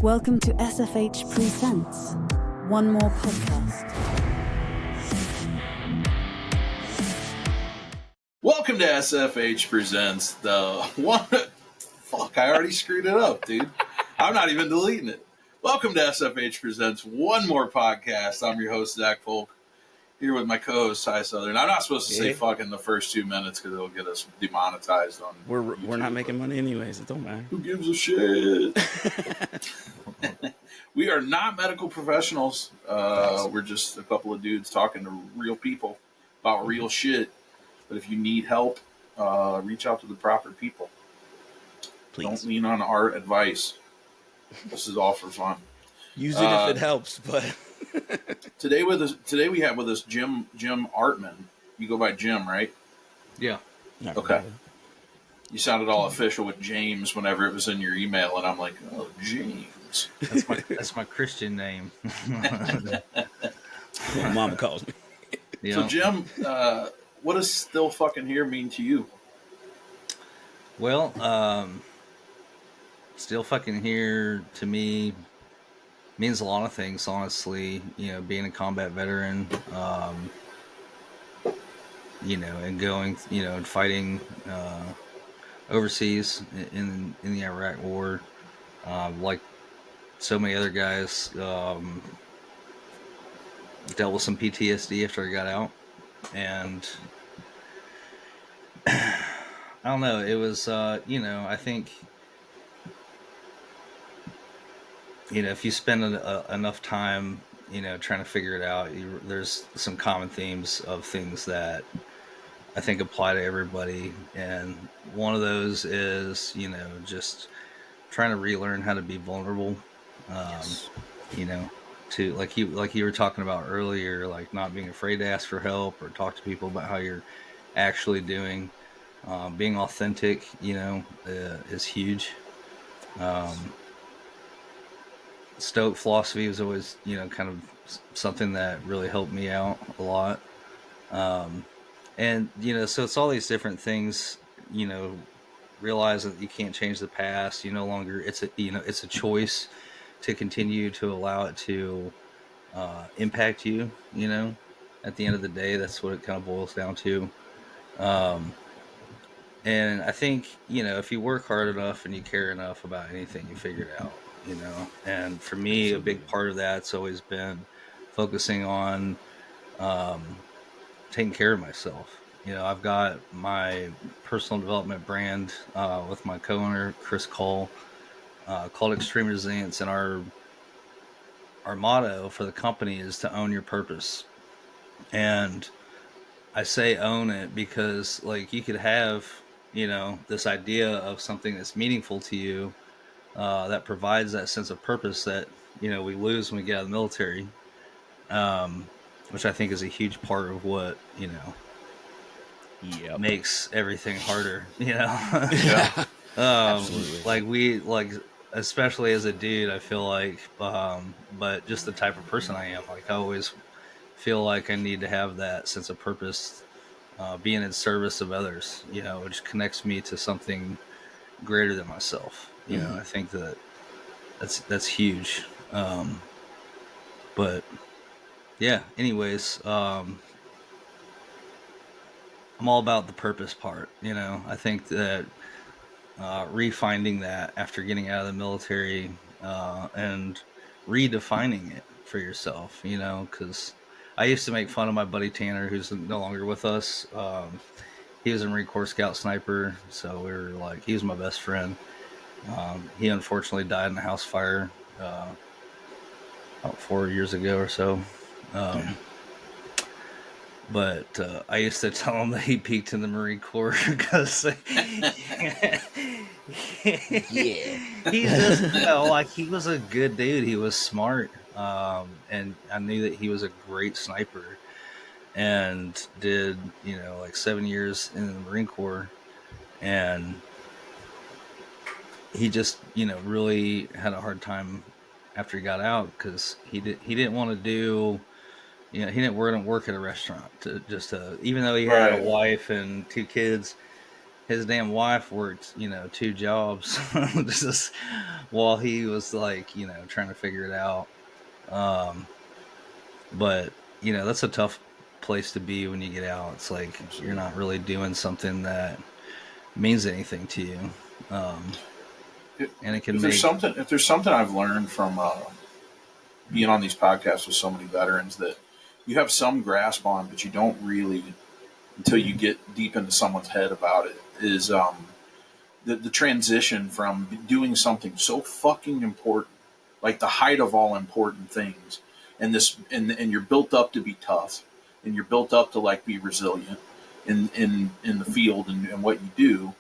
Welcome to SFH Presents One More Podcast. Welcome to SFH Presents the one. Fuck, I already screwed it up, dude. I'm not even deleting it. Welcome to SFH Presents One More Podcast. I'm your host, Zach Folk, here with my co-host, Ty Southern. I'm not supposed to say fuck in the first 2 minutes because it'll get us demonetized on YouTube, We're not making money anyways. It don't matter. Who gives a shit? We are not medical professionals. We're just a couple of dudes talking to real people about real shit. But if you need help, reach out to the proper people. Please. Don't lean on our advice. This is all for fun. Use it if it helps, but today we have with us Jim Artman. You go by Jim, right? Yeah. Okay. You sounded all official with James whenever it was in your email, and I'm like, oh, James. That's my Christian name. my mom calls me. Yeah. So Jim, what does still fucking here mean to you? Well, still fucking here to me means a lot of things, honestly. You know, being a combat veteran, and going, and fighting overseas in the Iraq War, like so many other guys, dealt with some PTSD after I got out, and I don't know. It was, I think, if you spend enough time, trying to figure it out, there's some common themes of things that I think apply to everybody. And one of those is, just trying to relearn how to be vulnerable. Yes. To like you were talking about earlier, like not being afraid to ask for help or talk to people about how you're actually doing. Being authentic, is huge. Stoic philosophy was always, kind of something that really helped me out a lot. And, so it's all these different things, realize that you can't change the past. You no longer, it's a choice to continue to allow it to impact you, at the end of the day. That's what it kind of boils down to. And I think, if you work hard enough and you care enough about anything, you figure it out, And for me, a big part of that's always been focusing on taking care of myself. I've got my personal development brand with my co-owner, Chris Cole, called Extreme Resilience. And our motto for the company is to own your purpose. And I say own it because, like, you could have, this idea of something that's meaningful to you, that provides that sense of purpose that, we lose when we get out of the military, which I think is a huge part of what, makes everything harder, Yeah. Absolutely. Especially as a dude, I feel like, but just the type of person I am, like, I always feel like I need to have that sense of purpose, being in service of others, which connects me to something greater than myself. I think that's huge. But yeah, anyways, I'm all about the purpose part. I think that refinding that after getting out of the military, and redefining it for yourself, because I used to make fun of my buddy Tanner, who's no longer with us. He was a Marine Corps Scout Sniper, so we were like, he was my best friend. He unfortunately died in a house fire about 4 years ago or so. But I used to tell him that he peaked in the Marine Corps because he just, he was a good dude. He was smart, and I knew that he was a great sniper, and did 7 years in the Marine Corps, and he just really had a hard time after he got out because he didn't want to do. He didn't work at a restaurant even though he had a wife and 2 kids. his damn wife worked, 2 jobs just while he was like, trying to figure it out. But that's a tough place to be when you get out. It's like you're not really doing something that means anything to you. And it can if there's something I've learned from being on these podcasts with so many veterans that you have some grasp on, but you don't really until you get deep into someone's head about it, is the transition from doing something so fucking important, like the height of all important things, and you're built up to be tough, and you're built up to like be resilient in the field and what you do,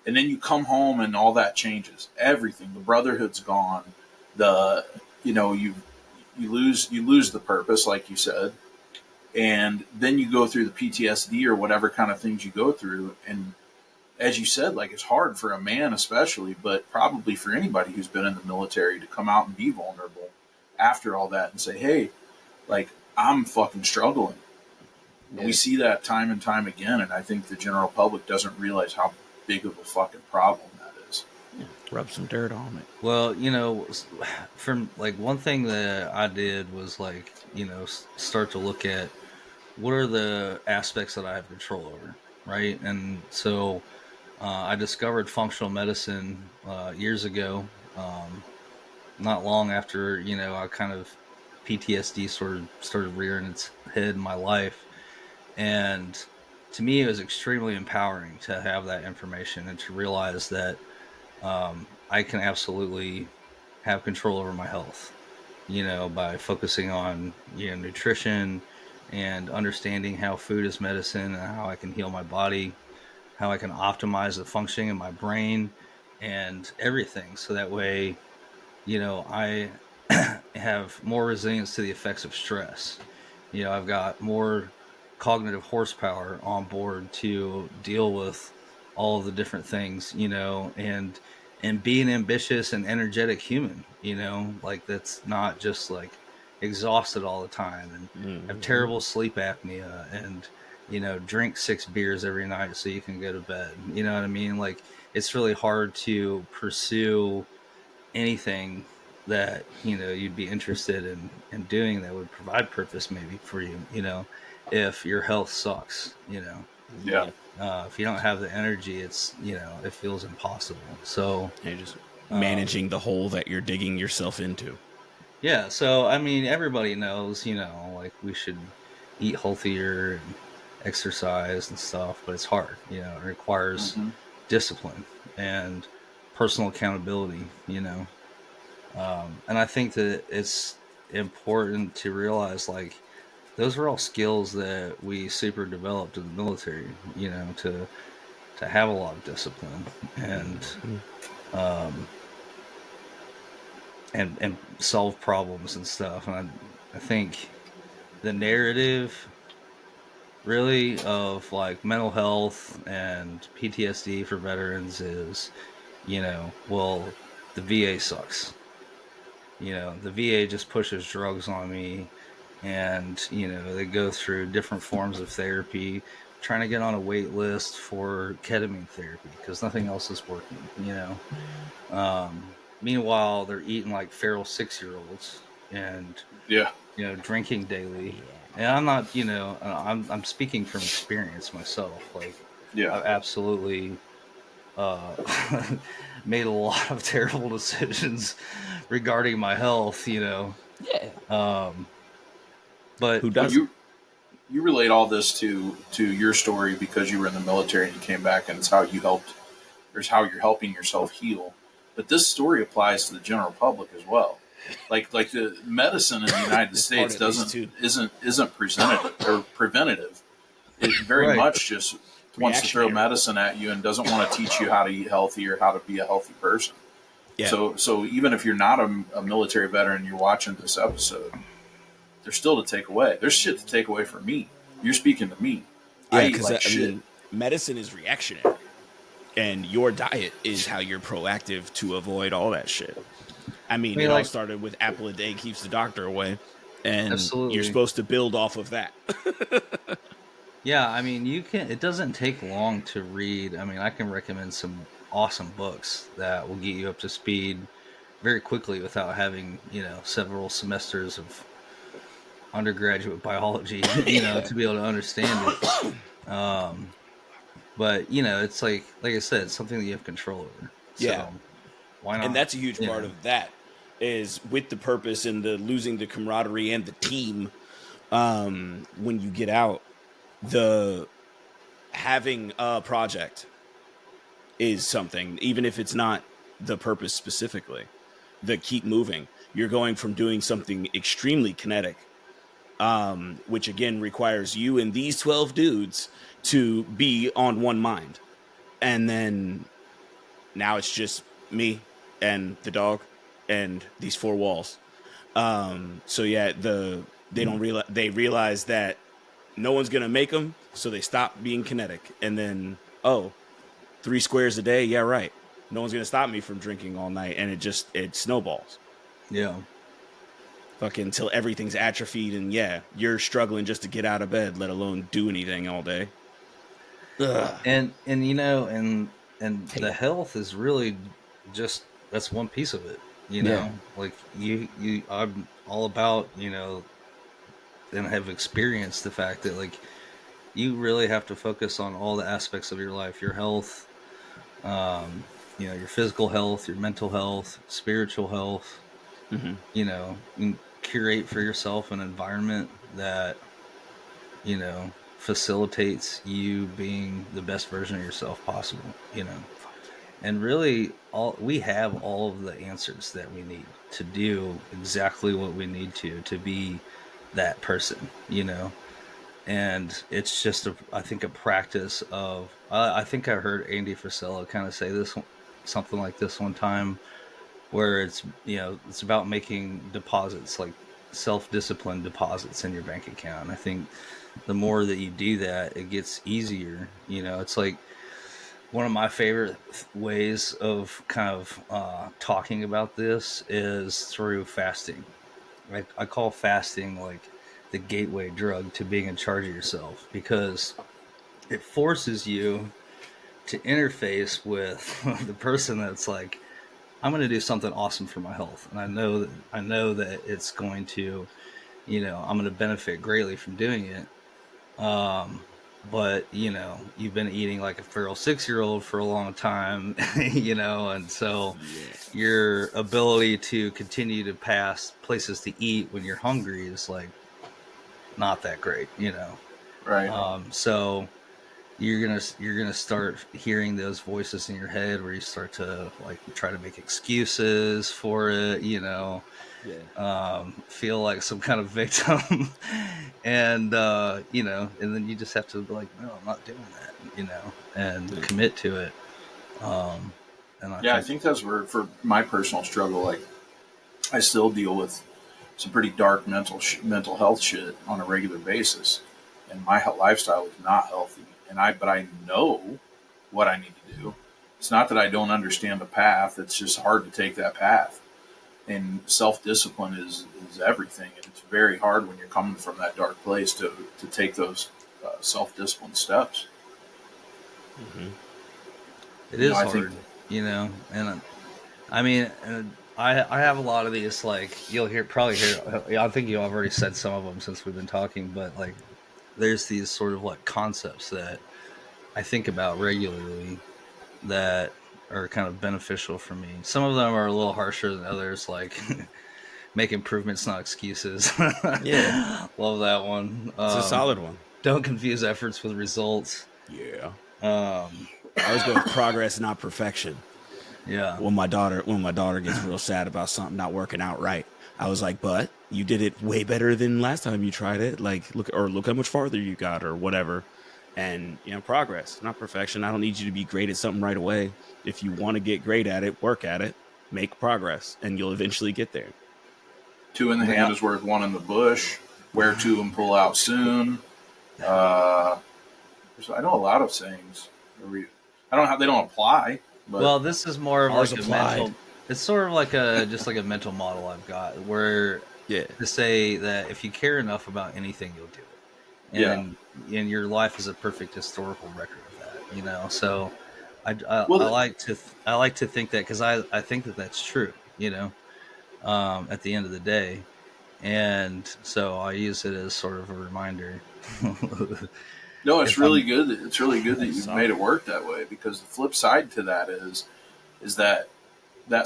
and then you come home and all that changes. Everything, the brotherhood's gone, the you lose the purpose, like you said, and then you go through the PTSD or whatever kind of things you go through, and as you said, like, it's hard for a man especially, but probably for anybody who's been in the military to come out and be vulnerable after all that and say, hey, like, I'm fucking struggling. Yeah. And we see that time and time again, and I think the general public doesn't realize how big of a fucking problem that is. Yeah, rub some dirt on it. Well, from like one thing that I did was like, start to look at what are the aspects that I have control over, right? And so I discovered functional medicine years ago, not long after, I kind of PTSD sort of started rearing its head in my life. And to me, it was extremely empowering to have that information and to realize that I can absolutely have control over my health, by focusing on, nutrition and understanding how food is medicine and how I can heal my body, how I can optimize the functioning of my brain and everything. So that way, I have more resilience to the effects of stress. I've got more cognitive horsepower on board to deal with all of the different things, and be an ambitious and energetic human, like that's not just like exhausted all the time and have terrible sleep apnea and, drink 6 beers every night so you can go to bed. You know what I mean? Like, it's really hard to pursue anything that, you'd be interested in doing that would provide purpose maybe for you, if your health sucks, Yeah. If you don't have the energy, it's, it feels impossible. So you're just managing the hole that you're digging yourself into. Yeah. So, I mean, everybody knows, like we should eat healthier and exercise and stuff, but it's hard, it requires discipline and personal accountability, and I think that it's important to realize, like, those are all skills that we super developed in the military, to have a lot of discipline and solve problems and stuff. And I think the narrative really of like mental health and PTSD for veterans is, well, the VA sucks. The VA just pushes drugs on me, and, they go through different forms of therapy, trying to get on a wait list for ketamine therapy because nothing else is working, Meanwhile, they're eating like feral 6-year-olds and, drinking daily. And I'm not, I'm speaking from experience myself. Like, I've absolutely made a lot of terrible decisions regarding my health, But who does? You relate all this to your story because you were in the military and you came back, and it's how you helped, or it's how you're helping yourself heal. But this story applies to the general public as well. Like the medicine in the United States isn't preventative. It very much just wants to throw medicine at you and doesn't want to teach you how to eat healthy or how to be a healthy person. Yeah. So even if you're not a military veteran, you're watching this episode, there's still to take away. There's shit to take away from me. You're speaking to me. Yeah, because I mean, medicine is reactionary, and your diet is how you're proactive to avoid all that shit. I mean, it all started with apple a day keeps the doctor away, and you're supposed to build off of that. Yeah, I mean, it doesn't take long to read. I mean, I can recommend some awesome books that will get you up to speed very quickly without having, several semesters of undergraduate biology, to be able to understand it. But, it's like I said, it's something that you have control over. Yeah. So why not? And that's a huge part of that is with the purpose and the losing the camaraderie and the team. When you get out, the having a project is something, even if it's not the purpose specifically, the keep moving. You're going from doing something extremely kinetic, which again requires you and these 12 dudes to be on one mind. And then now it's just me and the dog and these four walls. So yeah, they realize that no one's gonna make them, so they stop being kinetic. And then 3 squares a day, yeah, right. No one's gonna stop me from drinking all night, and it snowballs. Yeah. Fucking until everything's atrophied, and yeah, you're struggling just to get out of bed, let alone do anything all day. Ugh. And the health is really just that's one piece of it. Like I'm all about and have experienced the fact that like you really have to focus on all the aspects of your life, your health, your physical health, your mental health, spiritual health. And curate for yourself an environment that facilitates you being the best version of yourself possible. And really we have all of the answers that we need to do exactly what we need to be that person. And it's just I think a practice of I think I heard Andy Frisella kind of say something like this one time, where it's about making deposits, like self-discipline deposits in your bank account. And I think the more that you do that, it gets easier. It's like one of my favorite ways of kind of talking about this is through fasting. I call fasting like the gateway drug to being in charge of yourself, because it forces you to interface with the person that's like, I'm going to do something awesome for my health. And I know that it's going to, I'm going to benefit greatly from doing it. But you've been eating like a feral 6-year-old for a long time, and so your ability to continue to pass places to eat when you're hungry is like not that great, Right. So you're gonna start hearing those voices in your head where you start to like try to make excuses for it, feel like some kind of victim, and and then you just have to be like, no, I'm not doing that, and commit to it. I think that's where, for my personal struggle, like I still deal with some pretty dark mental health shit on a regular basis, and my lifestyle is not healthy. But I know what I need to do. It's not that I don't understand the path. It's just hard to take that path. And self-discipline is everything. And it's very hard when you're coming from that dark place to take those self-discipline steps. Mm-hmm. It is hard, and I mean, I have a lot of these, like you'll probably hear, I think you already said some of them since we've been talking, but like there's these sort of like concepts that I think about regularly that are kind of beneficial for me. Some of them are a little harsher than others, like make improvements, not excuses. Yeah. Love that one. It's a solid one. Don't confuse efforts with results. Yeah. I always go with progress, not perfection. Yeah. When my daughter gets real sad about something not working out right, I was like, but you did it way better than last time you tried it. Like, look how much farther you got or whatever. And, progress, not perfection. I don't need you to be great at something right away. If you want to get great at it, work at it, make progress, and you'll eventually get there. 2 in the hand is worth 1 in the bush. Wear 2 and pull out soon. I know a lot of sayings. They don't apply. But well, this is more of like a mental. It's sort of like just like a mental model I've got, where to say that if you care enough about anything, you'll do it. and your life is a perfect historical record of that, you know. So I Well, like to think that, because I think that that's true, you know, at the end of the day. And so I use it as sort of a reminder. no, it's If really I'm good. It's really good that you've made it work that way, because the flip side to that is that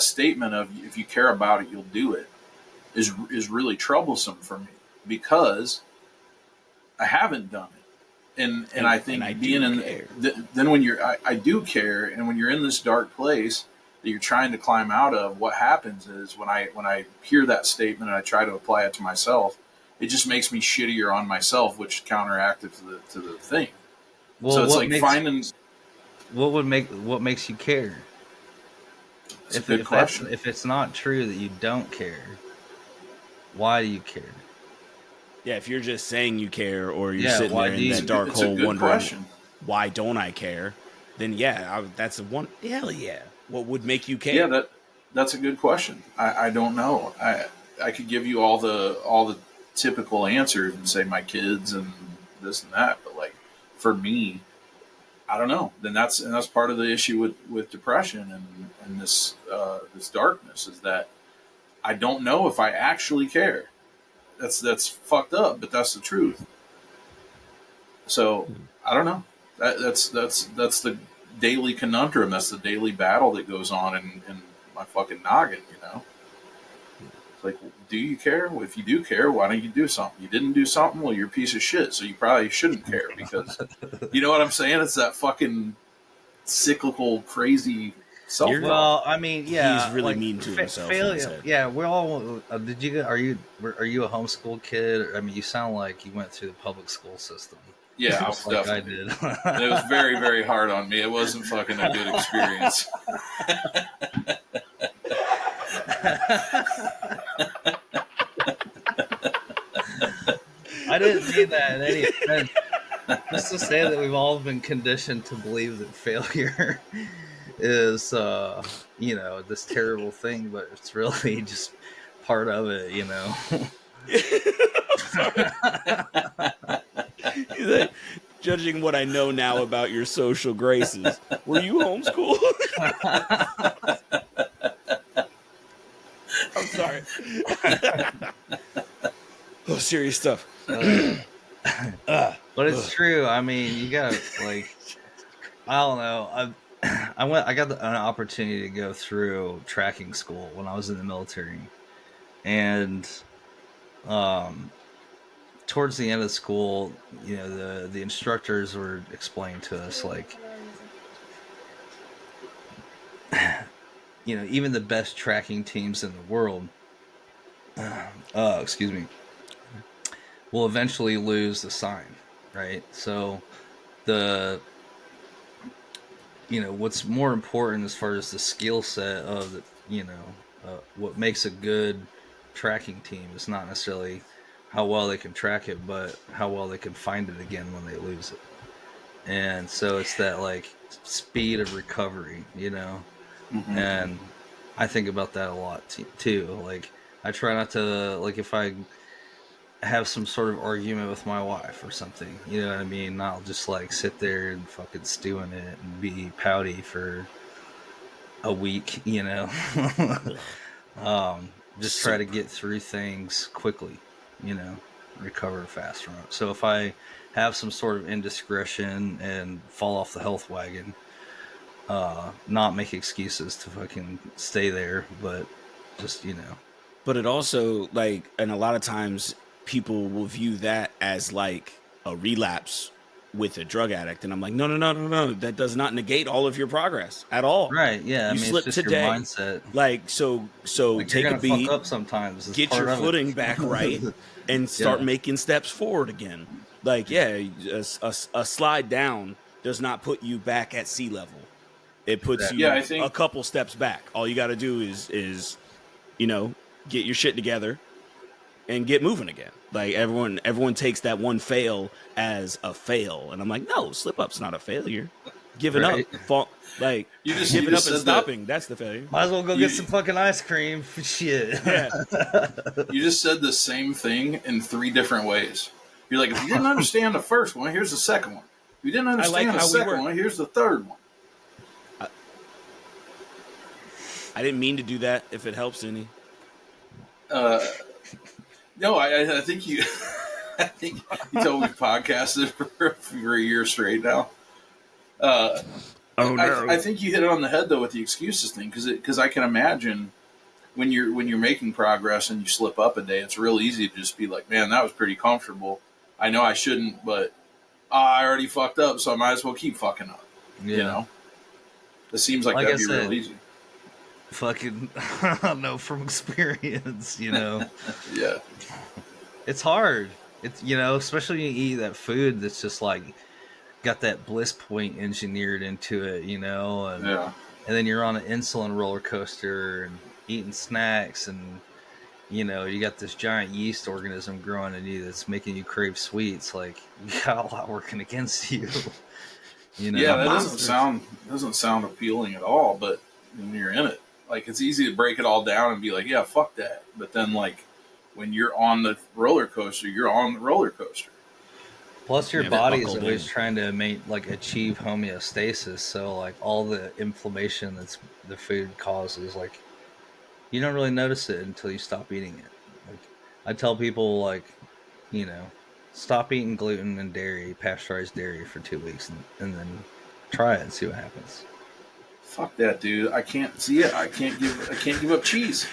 statement of, if you care about it, you'll do it, is really troublesome for me, because I haven't done it. And I think I being do in care. then when I do care, and when you're in this dark place that you're trying to climb out of, what happens is, when I hear that statement and I try to apply it to myself, it just makes me shittier on myself, which is counteractive to the thing. So well, it's like finding. what makes you care? It's a good question. If it's not true that you don't care, why do you care? Yeah, if you're just saying you care, or you're Yeah, sitting why there do in you? that dark It's a hole good wondering, question. why don't I care? Then yeah, that's a one. Hell yeah. What would make you care? Yeah, that's a good question. I don't know. I could give you all the typical answers and say my kids and this and that, but like, for me, I don't know. Then that's part of the issue with depression and this darkness, is that I don't know if I actually care. That's fucked up, but that's the truth. So I don't know. That's the daily conundrum. That's the daily battle that goes on in my fucking noggin. You know, it's like, do you care? Well, if you do care, why don't you do something? You didn't do something. Well, you're a piece of shit. So you probably shouldn't care, because you know what I'm saying. It's that fucking cyclical, crazy self-talk. Well, I mean, yeah, He's really like mean to himself in his failure. head. Yeah, we're all. Did you? Are you a homeschool kid? I mean, you sound like you went through the public school system. Yeah, I was Just like definitely. I And did. it was very, very hard on me. It wasn't fucking a good experience. I didn't mean that in any offense. Just to say that we've all been conditioned to believe that failure is, you know, this terrible thing, but it's really just part of it, you know. He's like, judging what I know now about your social graces, were you homeschooled? I'm sorry. Oh, serious stuff. But it's true. I mean, you gotta, like, I don't know. I got an opportunity to go through tracking school when I was in the military, and towards the end of school, you know, the instructors were explaining to us, like, you know, even the best tracking teams in the world, excuse me, will eventually lose the sign, right? So the, you know, what's more important as far as the skill set of the, you know, what makes a good tracking team is not necessarily how well they can track it, but how well they can find it again when they lose it. And so it's that, like, speed of recovery, you know. Mm-hmm. And I think about that a lot too. Like, I try not to, like, if I have some sort of argument with my wife or something, you know what I mean? I'll just, like, sit there and fucking stew in it and be pouty for a week, you know. Just try to get through things quickly, you know, recover fast from it. So if I have some sort of indiscretion and fall off the health wagon, not make excuses to fucking stay there, but just, you know. But it also, like, and a lot of times people will view that as like a relapse with a drug addict, and I'm like, no, that does not negate all of your progress at all. Right? Yeah, I mean, slipped it's just today. your mindset. Like, so Like, take you're a gonna beat, fuck up sometimes. It's get part your of footing it. back right, and start Yeah. making steps forward again. Like, yeah, a slide down does not put you back at sea level. It puts Exactly. you Yeah, I think a couple steps back. All you got to do is, you know, get your shit together and get moving again. Like, everyone takes that one fail as a fail, and I'm like, no, slip up's not a failure. Giving Right. up, like, you just giving up and said stopping, that's the failure. Might as well go You- get some fucking ice cream. Shit. Yeah. You just said the same thing in 3 different ways. You're like, if you didn't understand the first one, here's the second one. If you didn't understand the second one, here's the third one. I didn't mean to do that. If it helps any. No, I think you. I think you told me podcasted for a year straight now. Oh no! I think you hit it on the head though with the excuses thing, because I can imagine when you're making progress and you slip up a day, it's real easy to just be like, man, that was pretty comfortable. I know I shouldn't, but I already fucked up, so I might as well keep fucking up. Yeah. You know, it seems like that'd be real easy. Fucking, I don't know from experience, you know. Yeah, it's hard. It's, you know, especially when you eat that food that's just like got that bliss point engineered into it, you know, and then you're on an insulin roller coaster and eating snacks, and you know, you got this giant yeast organism growing in you that's making you crave sweets. Like, you got a lot working against you. You know? Yeah, that doesn't sound appealing at all, but when you're in it, like, it's easy to break it all down and be like, yeah, fuck that. But then, like, when you're on the roller coaster, you're on the roller coaster. Plus, your body is always trying to achieve homeostasis. So, like, all the inflammation that's the food causes, like, you don't really notice it until you stop eating it. Like, I tell people, like, you know, stop eating gluten and dairy, pasteurized dairy for 2 weeks, and then try it and see what happens. Fuck that, dude. I can't see it. I can't give up cheese.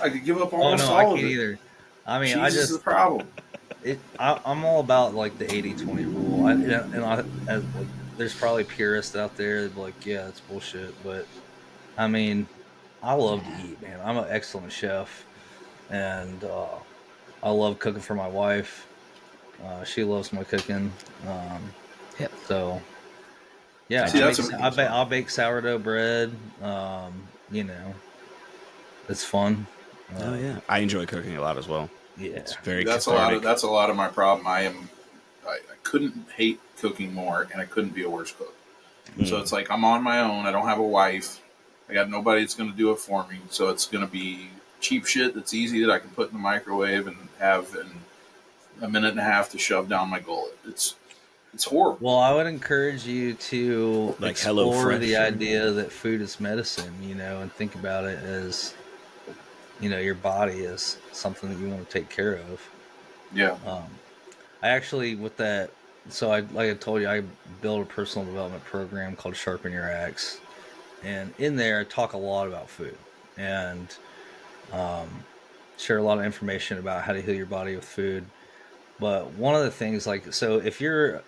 I could give up almost all I of can't it. either. I mean, cheese is the problem. I'm all about like the 80-20 rule. There's probably purists out there that be like, yeah, that's bullshit. But I mean, I love to eat, man. I'm an excellent chef, and I love cooking for my wife. She loves my cooking. So. Yeah, I'll bake sourdough bread. You know, it's fun. Oh yeah, I enjoy cooking a lot as well. Yeah, it's very. That's cathartic. a lot of my problem. I couldn't hate cooking more, and I couldn't be a worse cook. So it's like I'm on my own. I don't have a wife. I got nobody that's going to do it for me. So it's going to be cheap shit that's easy that I can put in the microwave and have in a minute and a half to shove down my gullet. It's horrible. Well, I would encourage you to like explore the idea that food is medicine, you know, and think about it as, you know, your body is something that you want to take care of. Yeah. I actually, with that, so like I told you, I built a personal development program called Sharpen Your Axe. And in there, I talk a lot about food and share a lot of information about how to heal your body with food. But one of the things, like, so if you're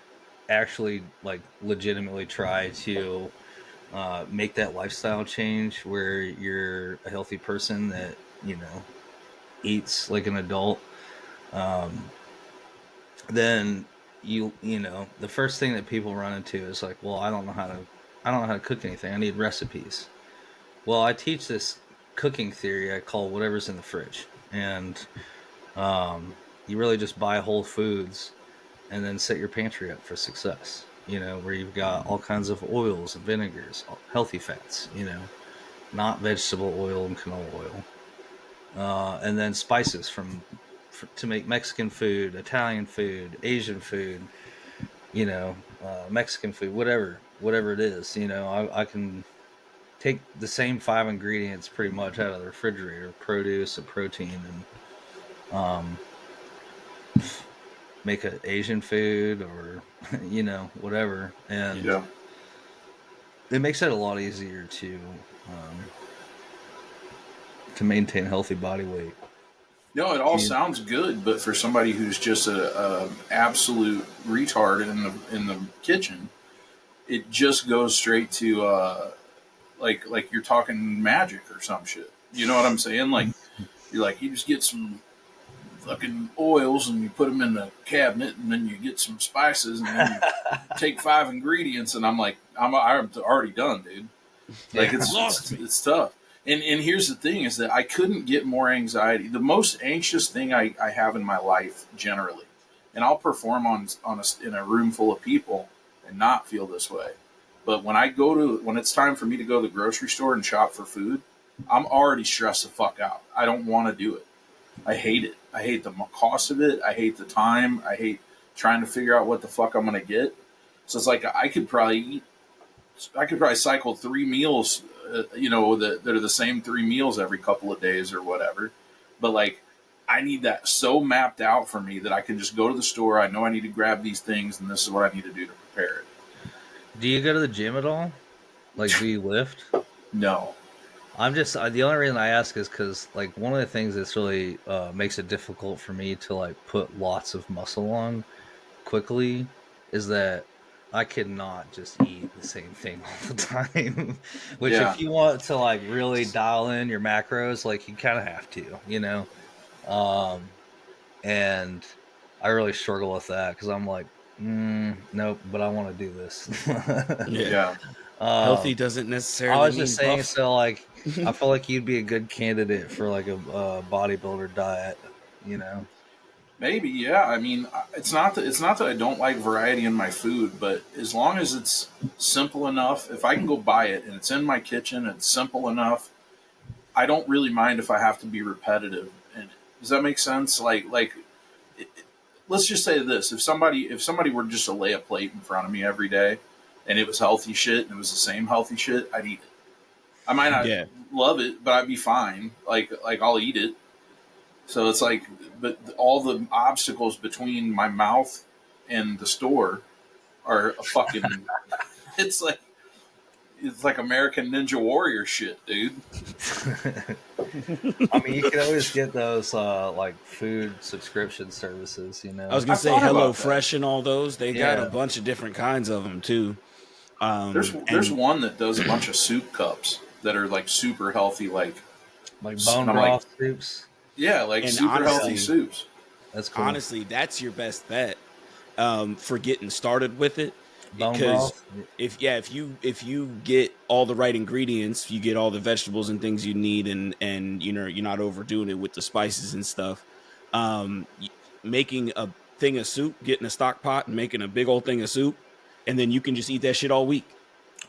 actually like legitimately try to make that lifestyle change where you're a healthy person that, you know, eats like an adult, then you know, the first thing that people run into is like, well, I don't know how to cook anything. I need recipes. Well, I teach this cooking theory I call whatever's in the fridge, and you really just buy whole foods and then set your pantry up for success, you know, where you've got all kinds of oils and vinegars, healthy fats, you know, not vegetable oil and canola oil. And then spices to make Mexican food, Italian food, Asian food, you know, Mexican food, whatever it is, you know, I can take the same 5 ingredients pretty much out of the refrigerator, produce a protein, and make an Asian food or, you know, whatever. And it makes it a lot easier to maintain healthy body weight. No, it all sounds good, but for somebody who's just a absolute retard in the kitchen, it just goes straight to like you're talking magic or some shit. You know what I'm saying? Like you're like, you just get some fucking oils and you put them in the cabinet, and then you get some spices, and then you take 5 ingredients, and I'm like, I'm already done, dude. Like it's tough. And here's the thing is that I couldn't get more anxiety. The most anxious thing I have in my life generally, and I'll perform in a room full of people and not feel this way. But when it's time for me to go to the grocery store and shop for food, I'm already stressed the fuck out. I don't want to do it. I hate it. I hate the cost of it. I hate the time. I hate trying to figure out what the fuck I'm gonna get. So it's like I could probably cycle 3 meals, that are the same 3 meals every couple of days or whatever. But like, I need that so mapped out for me that I can just go to the store. I know I need to grab these things, and this is what I need to do to prepare it. Do you go to the gym at all? Like, do you lift? No. I'm just the only reason I ask is because like one of the things that's really makes it difficult for me to like put lots of muscle on quickly is that I cannot just eat the same thing all the time. Which, Yeah. if you want to like really dial in your macros, like you kind of have to, and I really struggle with that because I'm like, nope, but I want to do this. Yeah. Healthy um, doesn't I necessarily was just mean saying, buff. so like, I feel like you'd be a good candidate for like a bodybuilder diet, Maybe, yeah. I mean, it's not that I don't like variety in my food, but as long as it's simple enough, if I can go buy it and it's in my kitchen, it's simple enough, I don't really mind if I have to be repetitive. And does that make sense? Let's just say this: if somebody were just to lay a plate in front of me every day, and it was healthy shit, and it was the same healthy shit, I'd eat it. I might not Yeah. love it, but I'd be fine. I'll eat it. So it's like, but all the obstacles between my mouth and the store are a fucking. It's like American Ninja Warrior shit, dude. I mean, you can always get those like food subscription services, I was I gonna say thought Hello about that. Fresh and all those. They got a Yeah. bunch of different kinds of them too. There's And one that does a bunch of soup cups that are like super healthy, Like and bone I'm like, broth soups. yeah, like and super healthy honestly, soups. That's cool. honestly, that's your best bet for getting started with it. Bone Because broth. if you get all the right ingredients, you get all the vegetables and things you need, and you're not overdoing it with the spices and stuff. Making a thing of soup, getting a stock pot and making a big old thing of soup, and then you can just eat that shit all week.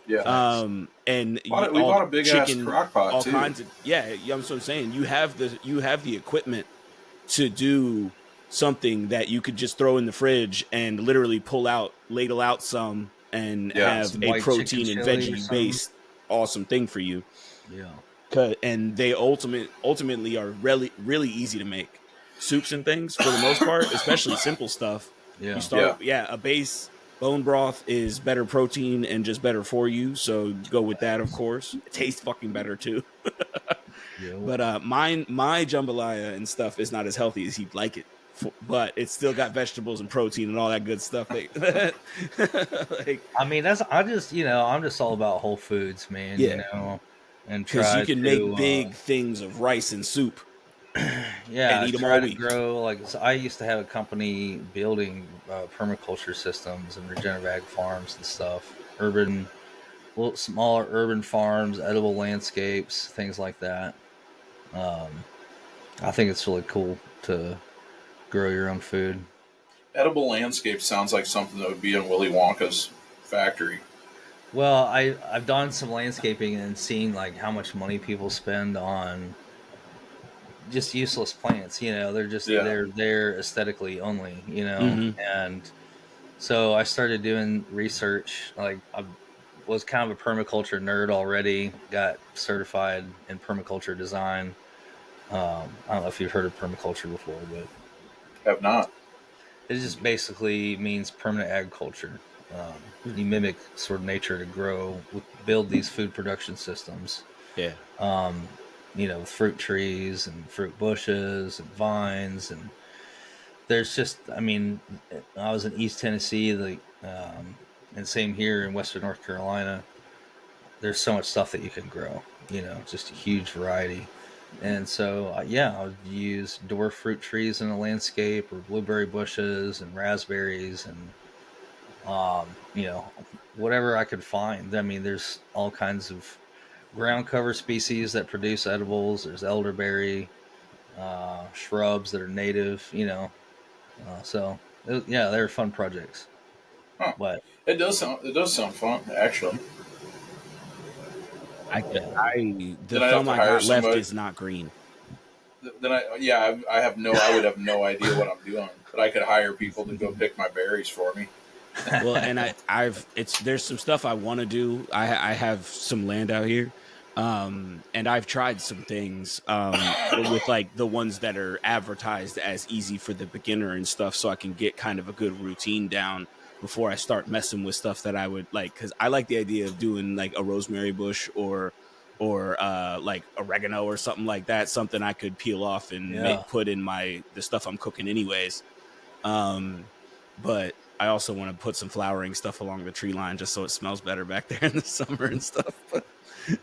Yeah, And we all bought a big ass chicken, crock pot all too. kinds of I'm so saying you have the equipment to do something that you could just throw in the fridge and literally ladle out some and Yeah, have Some a white chicken protein and chili or veggie something. based awesome thing for you. Yeah. And they ultimately are really really easy to make. Soups and things for the most part, especially simple stuff. Yeah. You start, a base bone broth is better protein and just better for you. So go with that, of course. It tastes fucking better too. Yeah. But my jambalaya and stuff is not as healthy as he'd like it. But it's still got vegetables and protein and all that good stuff. Like, I mean, I'm just all about whole foods, man. yeah, And because you try can make to, big things of rice and soup and yeah, eat them try all to week. grow. Like, so I used to have a company building permaculture systems and regenerative ag farms and stuff. Little smaller urban farms, edible landscapes, things like that. Um, I think it's really cool to grow your own food. edible landscape sounds like something that would be in Willy Wonka's factory. Well, I've done some landscaping and seen like how much money people spend on just useless plants. Yeah, They're there aesthetically only. Mm-hmm. And so I started doing research. Like, I was kind of a permaculture nerd already. Got certified in permaculture design. I don't know if you've heard of permaculture before, but have not. it just basically means permanent agriculture. You mimic sort of nature to build these food production systems. Yeah. Um, fruit trees and fruit bushes and vines, and there's just, I mean, I was in East Tennessee, and same here in Western North Carolina. There's so much stuff that you can grow. Just a huge variety. And so, I would use dwarf fruit trees in a landscape, or blueberry bushes and raspberries, and whatever I could find. I mean, there's all kinds of ground cover species that produce edibles. There's elderberry, shrubs that are native. They're fun projects. Huh. But It does sound fun, actually. yeah, The Then I have thumb to I hire got left somebody. is not green. Then I would have no idea what I'm doing. that I could hire people to go pick my berries for me. Well, and there's some stuff I want to do. I have some land out here, and I've tried some things with like the ones that are advertised as easy for the beginner and stuff, so I can get kind of a good routine down before I start messing with stuff that I would like. Because I like the idea of doing like a rosemary bush or like oregano or something like that, something I could peel off and put in the stuff I'm cooking anyways. But I also want to put some flowering stuff along the tree line just so it smells better back there in the summer and stuff.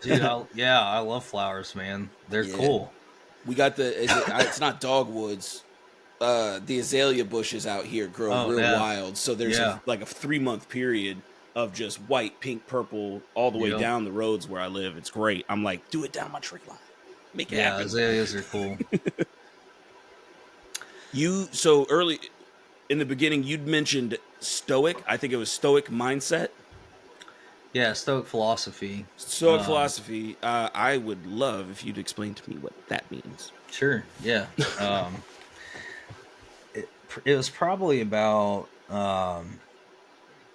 Dude, I love flowers, man. They're cool. We got it's not dogwoods. The azalea bushes out here grow wild. So there's like a 3-month period of just white, pink, purple all the way down the roads where I live. It's great. I'm like, do it down my tree line. Make it happen. Azaleas are cool. So early in the beginning, you'd mentioned stoic. I think it was stoic mindset. Yeah, stoic philosophy. Stoic philosophy. I would love if you'd explain to me what that means. Sure. Yeah. It was probably about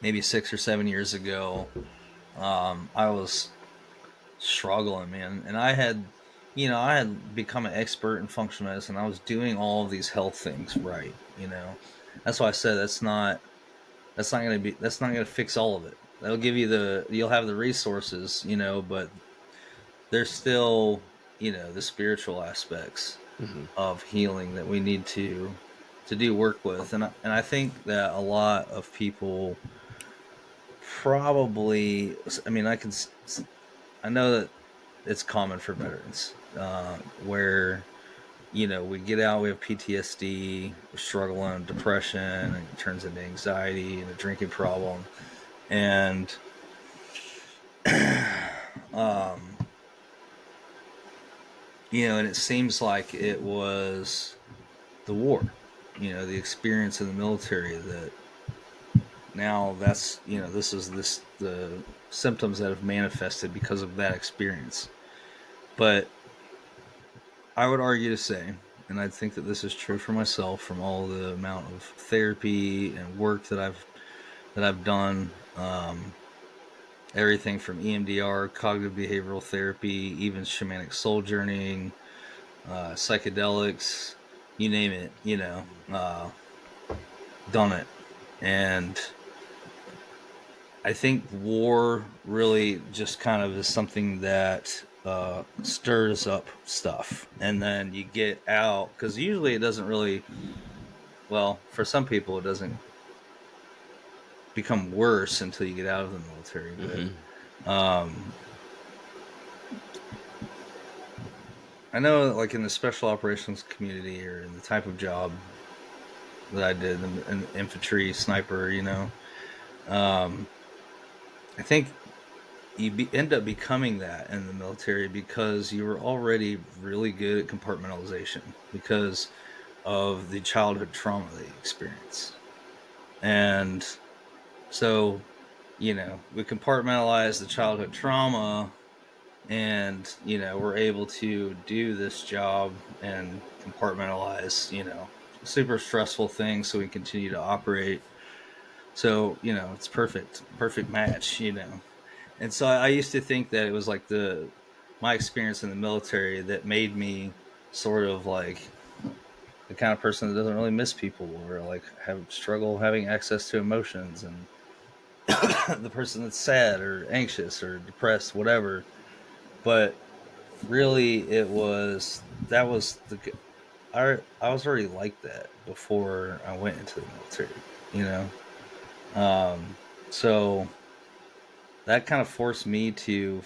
maybe 6 or 7 years ago. I was struggling, man, and I had become an expert in functional medicine. I was doing all of these health things right. That's why I said that's not going to fix all of it. That'll give you you'll have the resources, but there's still, the spiritual aspects of healing that we need to do work with. And I think that a lot of people probably, I know that it's common for veterans, where, we get out, we have PTSD, we're struggling, depression, and it turns into anxiety and a drinking problem. And, and it seems like it was the war, the experience in the military that now that's, the symptoms that have manifested because of that experience. But I would argue to say, and I think that this is true for myself from all the amount of therapy and work that I've done, everything from EMDR, cognitive behavioral therapy, even shamanic soul journeying, psychedelics, you name it, done it. And I think war really just kind of is something that stirs up stuff, and then you get out, because usually it doesn't really, well, for some people it doesn't become worse until you get out of the military. But I know that, like, in the special operations community, or in the type of job that I did in infantry, sniper, I think you end up becoming that in the military because you were already really good at compartmentalization because of the childhood trauma that you experience. And so, we compartmentalize the childhood trauma, and, we're able to do this job and compartmentalize, super stressful things so we continue to operate. So, it's perfect match, And so I used to think that it was like my experience in the military that made me sort of like the kind of person that doesn't really miss people, or like have struggle having access to emotions, and the person that's sad or anxious or depressed, whatever. But really I was already like that before I went into the military, so that kind of forced me to,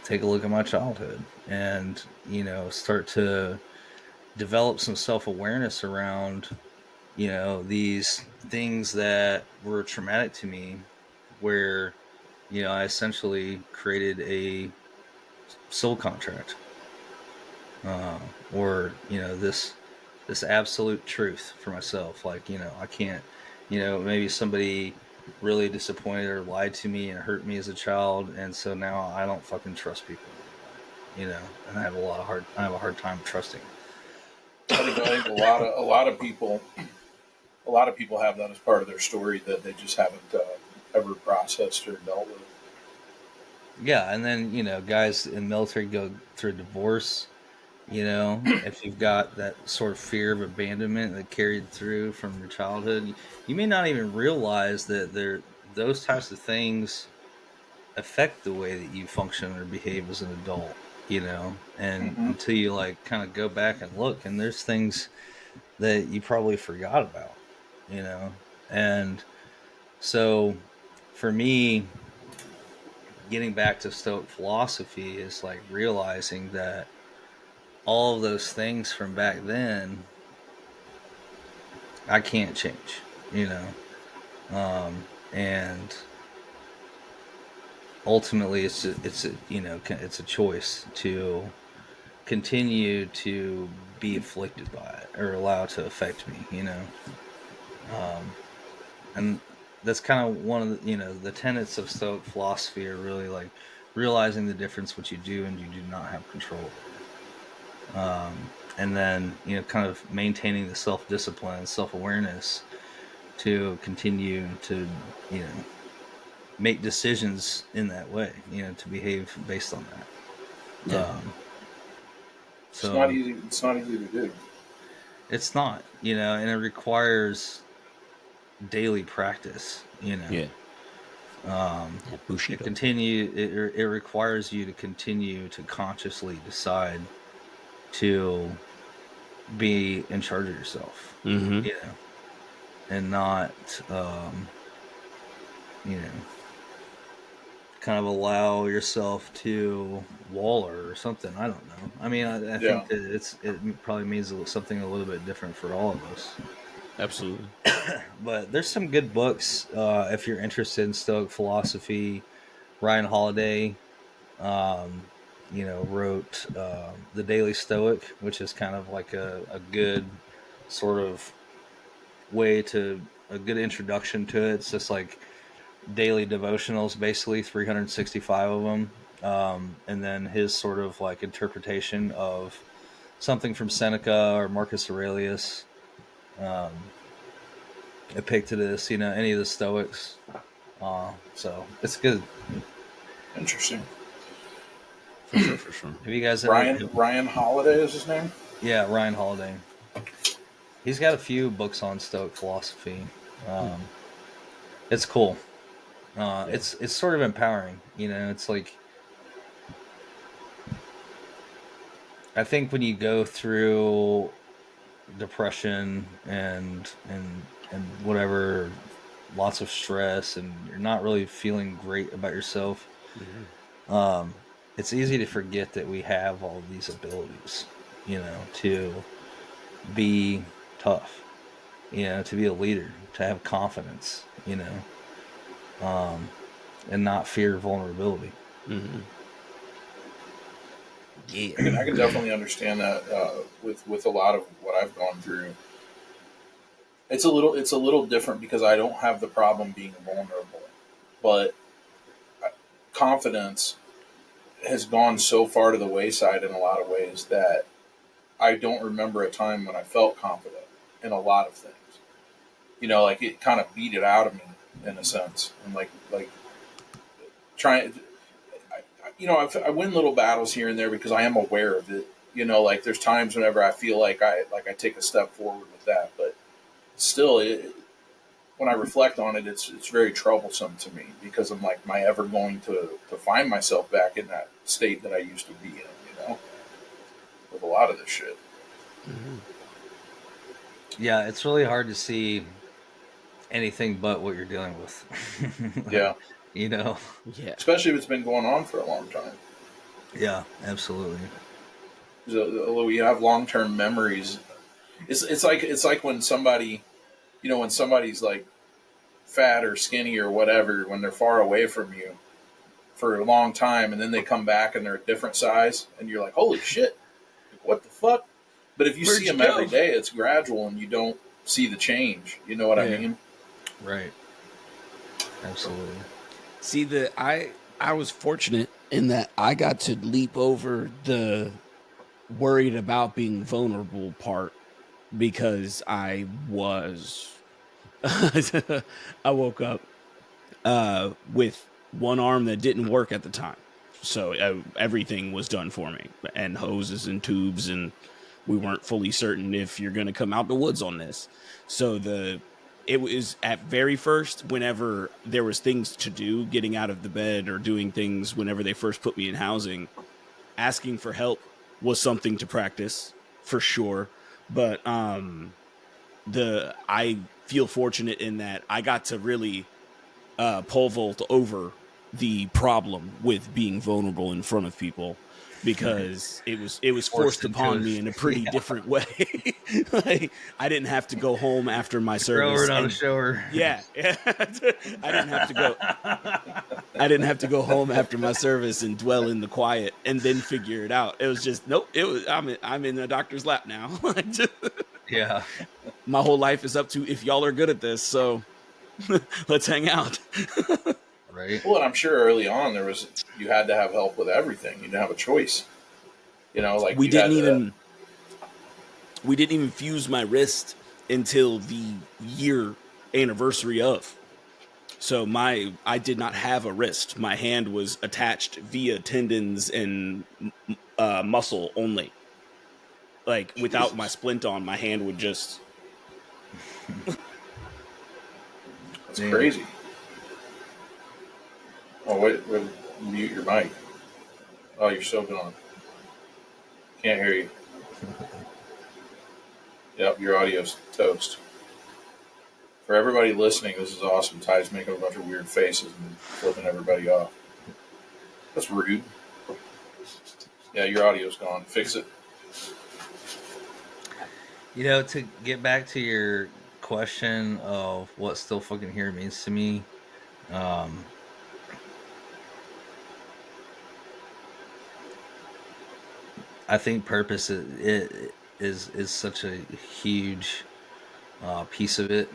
take a look at my childhood and, start to develop some self-awareness around, these things that were traumatic to me, where, I essentially created a soul contract, or, this absolute truth for myself. Like, I can't, maybe somebody really disappointed or lied to me and hurt me as a child, and so now I don't fucking trust people, and I have a hard time trusting. think a lot of people have that as part of their story that they just haven't ever processed or dealt with. Yeah, and then guys in military go through divorce. If you've got that sort of fear of abandonment that carried through from your childhood, you may not even realize that those types of things affect the way that you function or behave as an adult. And Mm-hmm. until you like kind of go back and look, and there's things that you probably forgot about. And so for me, getting back to Stoic philosophy is like realizing that all of those things from back then I can't change, and ultimately it's a choice to continue to be afflicted by it or allow it to affect me, and that's kind of one of the tenets of Stoic philosophy are really like realizing the difference what you do and you do not have control over. And then kind of maintaining the self-discipline and self-awareness to continue to make decisions in that way, to behave based on that. Yeah. It's not easy. It's not easy to do. It's not, and it requires daily practice. Yeah. To continue, it requires you to continue to consciously decide to be in charge of yourself, Mm-hmm. and not, kind of allow yourself to waller or something. I don't know. I mean, I think that it probably means something a little bit different for all of us. Absolutely. But there's some good books if you're interested in Stoic philosophy. Ryan Holiday, wrote The Daily Stoic, which is kind of like a good sort of a good introduction to it. It's just like daily devotionals, basically 365 of them. And then his sort of like interpretation of something from Seneca or Marcus Aurelius, Epictetus, any of the Stoics. So it's good. Interesting. For sure. Have you guys Ryan Holiday is his name? Yeah, Ryan Holiday. He's got a few books on Stoic philosophy. It's cool. It's sort of empowering. It's like, I think when you go through depression and whatever, lots of stress, and you're not really feeling great about yourself, it's easy to forget that we have all these abilities, to be tough, to be a leader, to have confidence, and not fear vulnerability. Mm-hmm. Yeah. I can definitely understand that with a lot of what I've gone through. It's a little different because I don't have the problem being vulnerable, but confidence has gone so far to the wayside in a lot of ways that I don't remember a time when I felt confident in a lot of things. Like it kind of beat it out of me in a sense, and like trying. I win little battles here and there because I am aware of it. Like there's times whenever I feel like I take a step forward with that, but still, when I reflect on it, it's very troublesome to me because I'm like, am I ever going to find myself back in that state that I used to be in? With a lot of this shit. Mm-hmm. Yeah, it's really hard to see anything but what you're dealing with. Yeah. Yeah. Especially if it's been going on for a long time. Yeah, absolutely. Although you have long term memories, it's like when somebody, when somebody's like fat or skinny or whatever, when they're far away from you for a long time, and then they come back and they're a different size, and you're like, holy shit, what the fuck? But if you see them every day, it's gradual, and you don't see the change. You know what I mean? Right. Absolutely. See, I was fortunate in that I got to leap over the worried about being vulnerable part because I woke up with one arm that didn't work at the time. So everything was done for me, and hoses and tubes, and we weren't fully certain if you're going to come out the woods on this. So it was at very first, whenever there was things to do, getting out of the bed or doing things whenever they first put me in housing, asking for help was something to practice for sure. But I feel fortunate in that I got to really pole vault over the problem with being vulnerable in front of people, because it was forced upon me in a pretty different way. Like, I didn't have to go home after my service Not a and shower. yeah, I didn't have to go. I didn't have to go home after my service and dwell in the quiet and then figure it out. It was just nope. It was I'm in a doctor's lap now. Yeah. My whole life is up to if y'all are good at this, so let's hang out. Right. Well, and I'm sure early on you had to have help with everything. You didn't have a choice. Like we you had didn't to. even we didn't even fuse my wrist until the year anniversary of. So I did not have a wrist. My hand was attached via tendons and muscle only. Like without my Jesus. splint on, my hand would just. That's Damn. crazy. Oh wait, mute your mic. Oh, you're still going. Can't hear you. Yep, your audio's toast. For everybody listening, this is awesome. Ty's making a bunch of weird faces and flipping everybody off. That's rude. Yeah, your audio's gone. Fix it. To get back to your question of what still fucking here means to me, I think purpose is such a huge piece of it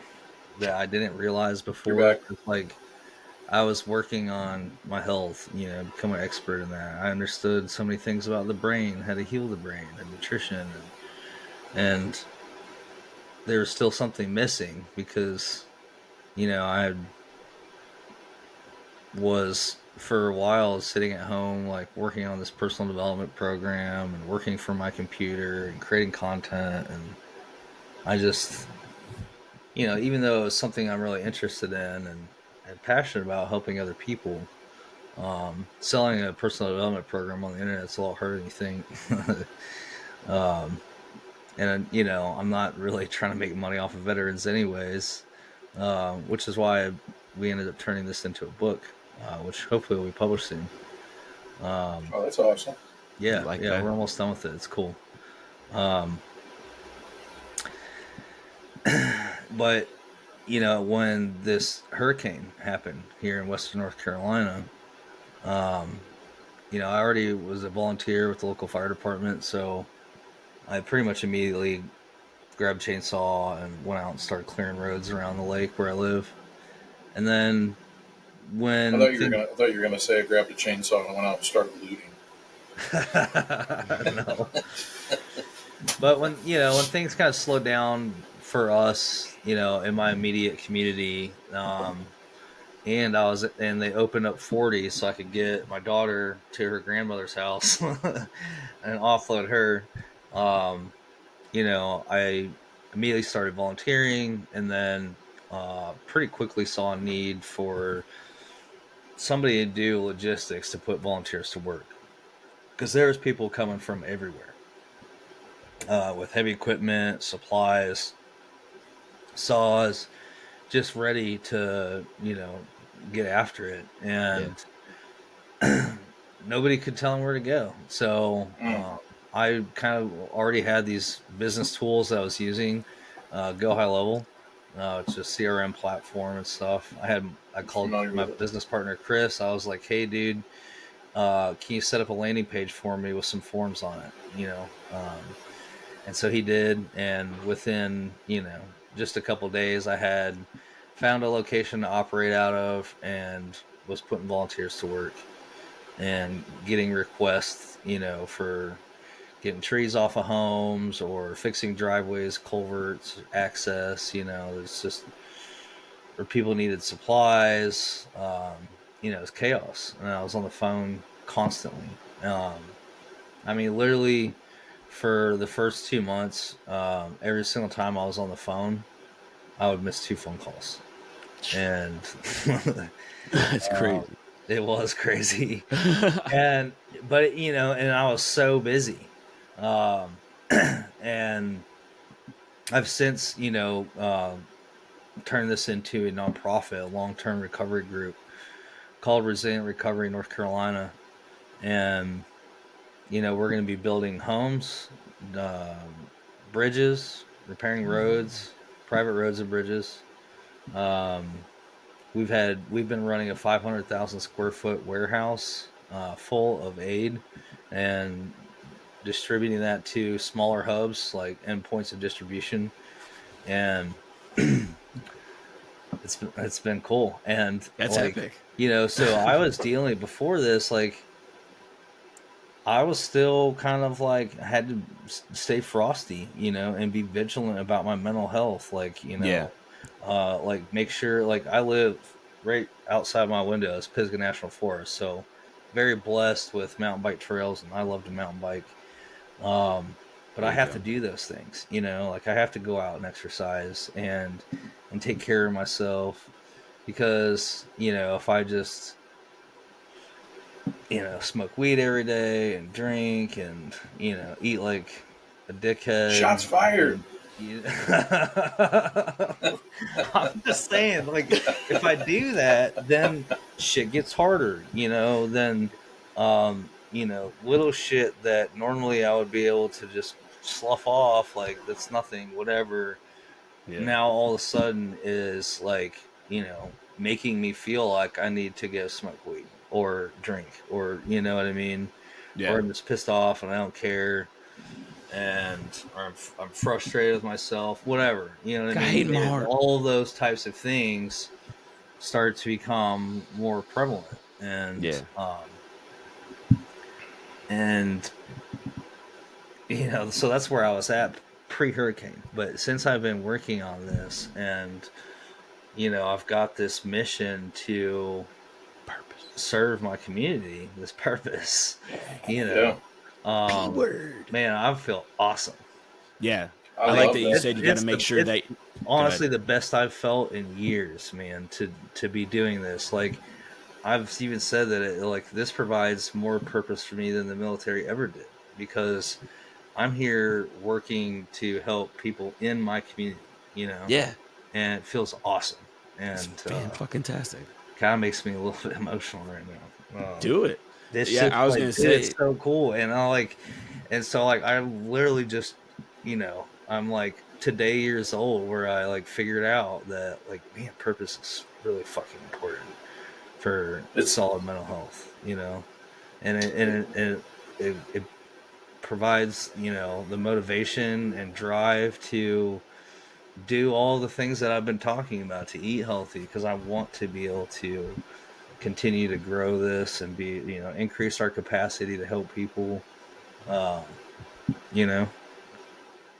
that I didn't realize You're before. back. Like, I was working on my health, becoming an expert in that. I understood so many things about the brain, how to heal the brain, and nutrition, and there's still something missing because, I was for a while sitting at home, like working on this personal development program and working from my computer and creating content. And I just, even though it was something I'm really interested in and passionate about helping other people, selling a personal development program on the internet is a lot harder than you think. And I'm not really trying to make money off of veterans anyways, which is why we ended up turning this into a book, which hopefully will be published soon. Oh, that's awesome. Yeah, Like yeah, that. we're almost done with it. It's cool. But when this hurricane happened here in Western North Carolina, I already was a volunteer with the local fire department, so I pretty much immediately grabbed a chainsaw and went out and started clearing roads around the lake where I live. And then when I thought you were gonna say I grabbed a chainsaw and went out and started looting. no. But when things kind of slowed down for us, in my immediate community, and they opened up 40 so I could get my daughter to her grandmother's house and offload her. I immediately started volunteering, and then pretty quickly saw a need for somebody to do logistics to put volunteers to work, because there's people coming from everywhere with heavy equipment, supplies, saws, just ready to get after it, and nobody could tell them where to go. So I kind of already had these business tools that I was using. Go High Level, it's a CRM platform and stuff. I called my business partner Chris. I was like, hey dude, can you set up a landing page for me with some forms on it? And so he did, and within just a couple of days, I had found a location to operate out of and was putting volunteers to work and getting requests, for getting trees off of homes or fixing driveways, culverts, access. It's just where people needed supplies. It's chaos, and I was on the phone constantly. Literally for the first 2 months, every single time I was on the phone, I would miss 2 phone calls, and That's crazy. it was crazy. But and I was so busy, um, and I've since turned this into a nonprofit, a long-term recovery group called Resilient Recovery North Carolina, and we're going to be building homes, bridges, repairing roads, private roads and bridges. We've been running a 500,000 square foot warehouse full of aid, and distributing that to smaller hubs like endpoints of distribution, and it's been cool. And That's epic. So I was dealing before this, like I was still kind of like had to stay frosty, and be vigilant about my mental health, like Yeah. like make sure, like I live right outside my window is Pisgah National Forest, so very blessed with mountain bike trails, and I love to mountain bike. But I have to do those things, like I have to go out and exercise and take care of myself, because if I just smoke weed every day and drink and eat like a dickhead. Shots fired. I'm just saying, like, if I do that, then shit gets harder, then little shit that normally I would be able to just slough off, like that's nothing, whatever. Yeah. Now all of a sudden is like, making me feel like I need to go smoke weed or drink, or you know what I mean? Yeah. Or I'm just pissed off and I don't care, and I'm frustrated with myself, whatever, you know what I mean? And all those types of things start to become more prevalent, and so that's where I was at pre-hurricane. But since I've been working on this, and I've got this mission to serve my community, this purpose, man, I feel awesome. Yeah, I like that you said you got to make sure that. Honestly, the best I've felt in years, man, to be doing this. Like, I've even said that this provides more purpose for me than the military ever did, because I'm here working to help people in my community, Yeah. And it feels awesome. And it's fantastic. Kind of makes me a little bit emotional right now. Do it. This I was gonna say, it's so cool, and I literally just, I'm like today years old where I like figured out that, like, man, purpose is really fucking important for solid mental health, and it provides, the motivation and drive to do all the things that I've been talking about, to eat healthy, because I want to be able to continue to grow this and be, increase our capacity to help people, and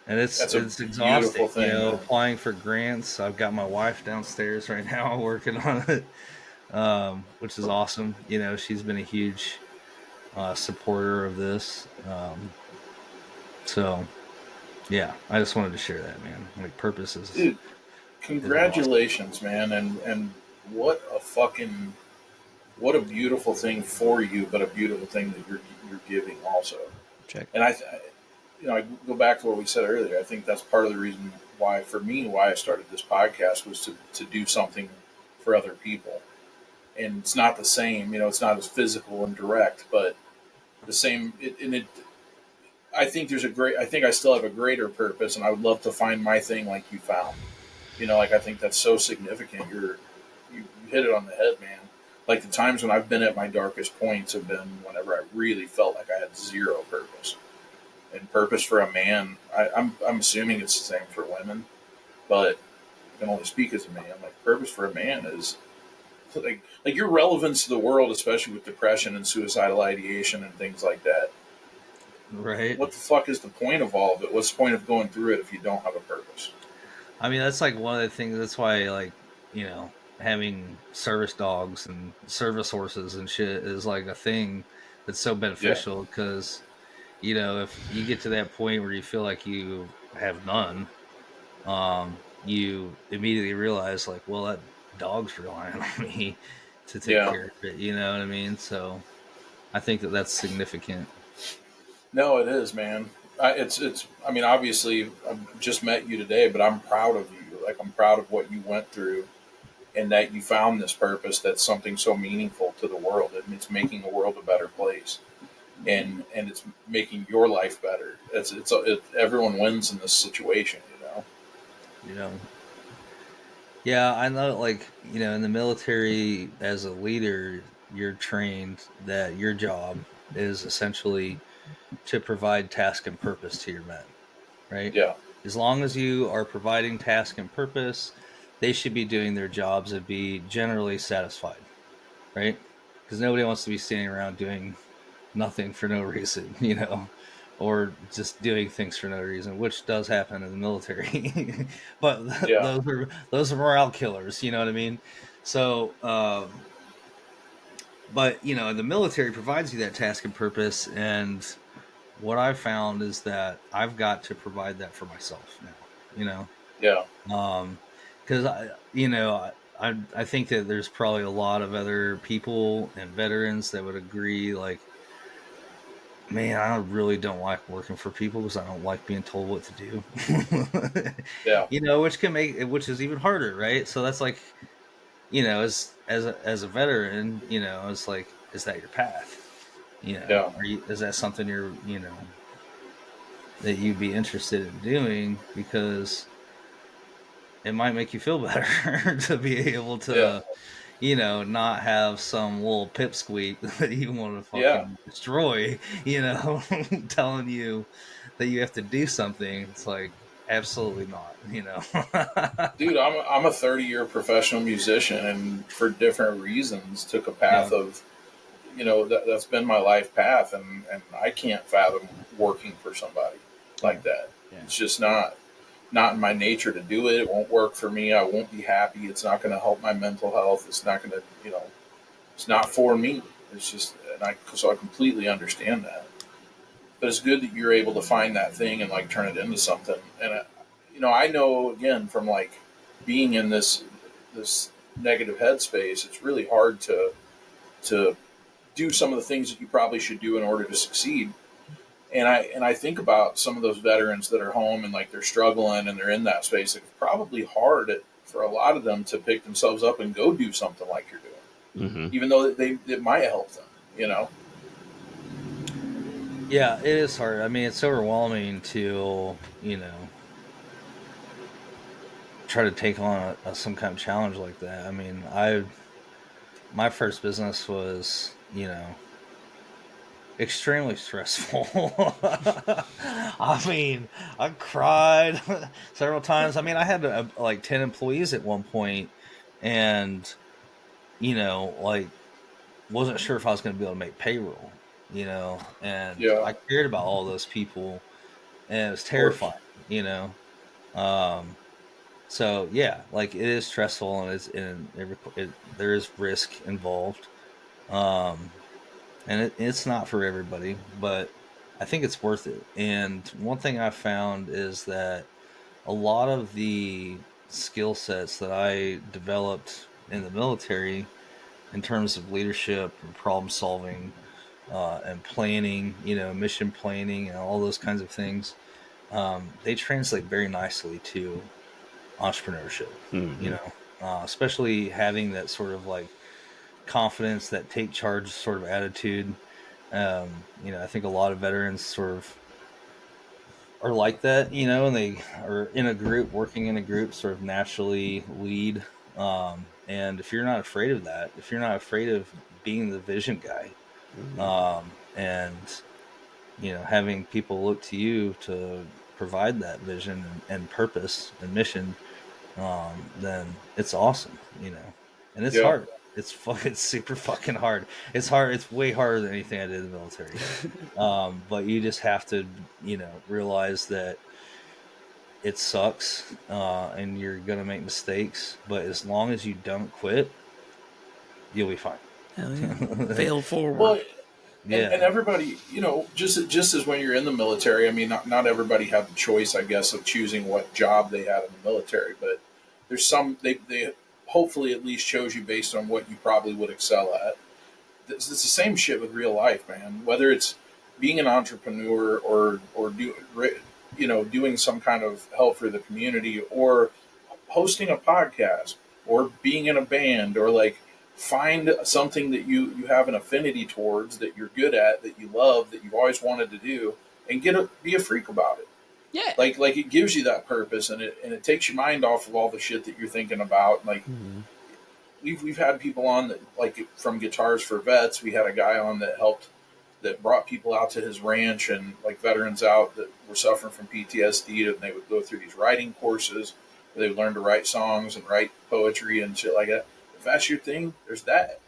it's exhausting, applying for grants. I've got my wife downstairs right now working on it, which is awesome. She's been a huge supporter of this. So yeah, I just wanted to share that, man. Like, purpose is... Dude, congratulations, man. And what a beautiful thing for you, but a beautiful thing that you're giving also. Check. And I go back to what we said earlier. I think that's part of the reason why I started this podcast, was to do something for other people. And it's not the same, it's not as physical and direct, but the same. I think I still have a greater purpose, and I would love to find my thing like you found. I think that's so significant. You hit it on the head, man. Like, the times when I've been at my darkest points have been whenever I really felt like I had zero purpose. And purpose for a man, I'm assuming it's the same for women, but I can only speak as a man. Like, purpose for a man is like your relevance to the world, especially with depression and suicidal ideation and things like that. Right. what the fuck is the point of all of it? What's the point of going through it if you don't have a purpose? I mean, that's like one of the things. That's why, like, having service dogs and service horses and shit is like a thing that's so Yeah, beneficial because, if you get to that point where you feel like you have none, you immediately realize, like, well, that dog's relying on me to take yeah. care of it. You know what I mean? So I think that that's significant. No, it is, man. It's. I mean, obviously, I've just met you today, but I'm proud of you. Like, I'm proud of what you went through, and that you found this purpose. That's something so meaningful to the world, and it's making the world a better place, and it's making your life better. Everyone wins in this situation, you know. You know. Yeah, I know, like, in the military as a leader, you're trained that your job is essentially to provide task and purpose to your men, right? Yeah, As long as you are providing task and purpose, they should be doing their jobs and be generally satisfied, right? Because nobody wants to be standing around doing nothing for no reason, or just doing things for no reason, which does happen in the military. But yeah, those are morale killers, you know what I mean? So, but the military provides you that task and purpose, and what I've found is that I've got to provide that for myself now. yeah, Because I think that there's probably a lot of other people and veterans that would agree, like, man, I really don't like working for people because I don't like being told what to do. yeah, Which is even harder, right? So that's like, as a veteran, it's like, is that your path? yeah. Is that something that you'd be interested in doing, because it might make you feel better to be able Yeah, to, not have some little pipsqueak that you want to yeah. fucking destroy, telling you that you have to do something. It's like, absolutely not. Dude, I'm a 30-year professional musician, and for different reasons, took a Yeah. path of, that's been my life path, and I can't fathom working for somebody Yeah. like that. Yeah. It's just not in my nature to do it. It won't work for me. I won't be happy. It's not going to help my mental health. It's not going to, it's not for me. It's just, so I completely understand that. But it's good that you're able to find that thing and like turn it into something. And I know again from like being in this negative headspace, it's really hard to do some of the things that you probably should do in order to succeed. And I think about some of those veterans that are home and like they're struggling and they're in that space. It's probably hard for a lot of them to pick themselves up and go do something like you're doing, Mm-hmm. even though it might help them. You know? Yeah, it is hard. I mean, it's overwhelming to, try to take on some kind of challenge like that. I mean, my first business was, extremely stressful. I mean, I cried several times. I mean, I had like 10 employees at one point, and like, wasn't sure if I was going to be able to make payroll. And Yeah, I cared about all those people, and it was of course. terrifying. Um, so yeah, like, it is stressful, and there is risk involved. Um, and it's not for everybody, but I think it's worth it. And one thing I found is that a lot of the skill sets that I developed in the military, in terms of leadership and problem solving, and planning, mission planning and all those kinds of things, they translate very nicely to entrepreneurship. You Mm-hmm. know, especially having that sort of like confidence, that take charge sort of attitude. I think a lot of veterans sort of are like that, and they are in a group, working in a group, sort of naturally lead. And if you're not afraid of that, if you're not afraid of being the vision guy, and having people look to you to provide that vision and purpose and mission, then it's awesome. And it's Yeah, hard. It's fucking super fucking hard. It's hard. It's way harder than anything I did in the military. But you just have to, realize that it sucks, and you're gonna make mistakes. But as long as you don't quit, you'll be fine. Hell yeah. Fail forward. Well, Yeah. and everybody, just as when you're in the military, I mean, not everybody had the choice, I guess, of choosing what job they had in the military, but there's some, they hopefully at least chose you based on what you probably would excel at. It's the same shit with real life, man. Whether it's being an entrepreneur or doing some kind of help for the community, or hosting a podcast, or being in a band, or like find something that you have an affinity towards, that you're good at, that you love, that you've always wanted to do, and be a freak about it. Yeah. Like it gives you that purpose, and it takes your mind off of all the shit that you're thinking about. Like we've had people on that, like from Guitars for Vets, we had a guy on that brought people out to his ranch, and like veterans out that were suffering from PTSD, and they would go through these writing courses where they would learn to write songs and write poetry and shit like that. If that's your thing, there's that.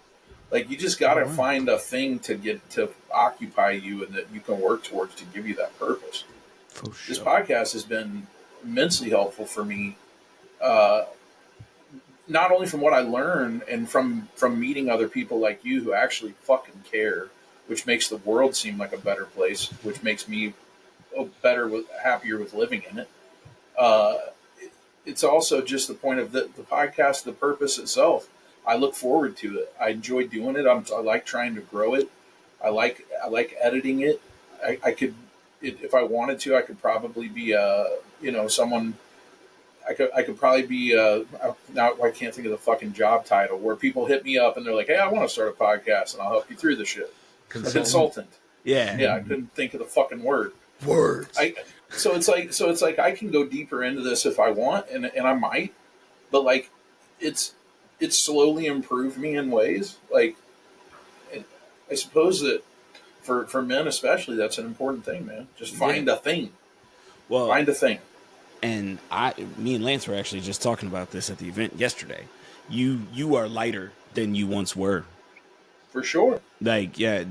Like, you just got to find a thing to get to occupy you and that you can work towards to give you that purpose. For sure. This podcast has been immensely helpful for me, not only from what I learn and from meeting other people like you who actually fucking care, which makes the world seem like a better place, which makes me happier with living in it. It's also just the point of the podcast, the purpose itself. I look forward to it. I enjoy doing it. I like trying to grow it. I like editing it. I could, if I wanted to, I could probably be someone. I could probably be now I can't think of the fucking job title, where people hit me up and they're like, "Hey, I want to start a podcast and I'll help you through the shit." A consultant. Yeah. I couldn't think of the fucking word. Words. So it's like I can go deeper into this if I want, and I might, but like it's slowly improved me in ways. Like, I suppose that for men especially, that's an important thing, man. Just find a thing. Well, Find a thing. And me and Lance were actually just talking about this at the event yesterday. You are lighter than you once were. For sure. Like, yeah,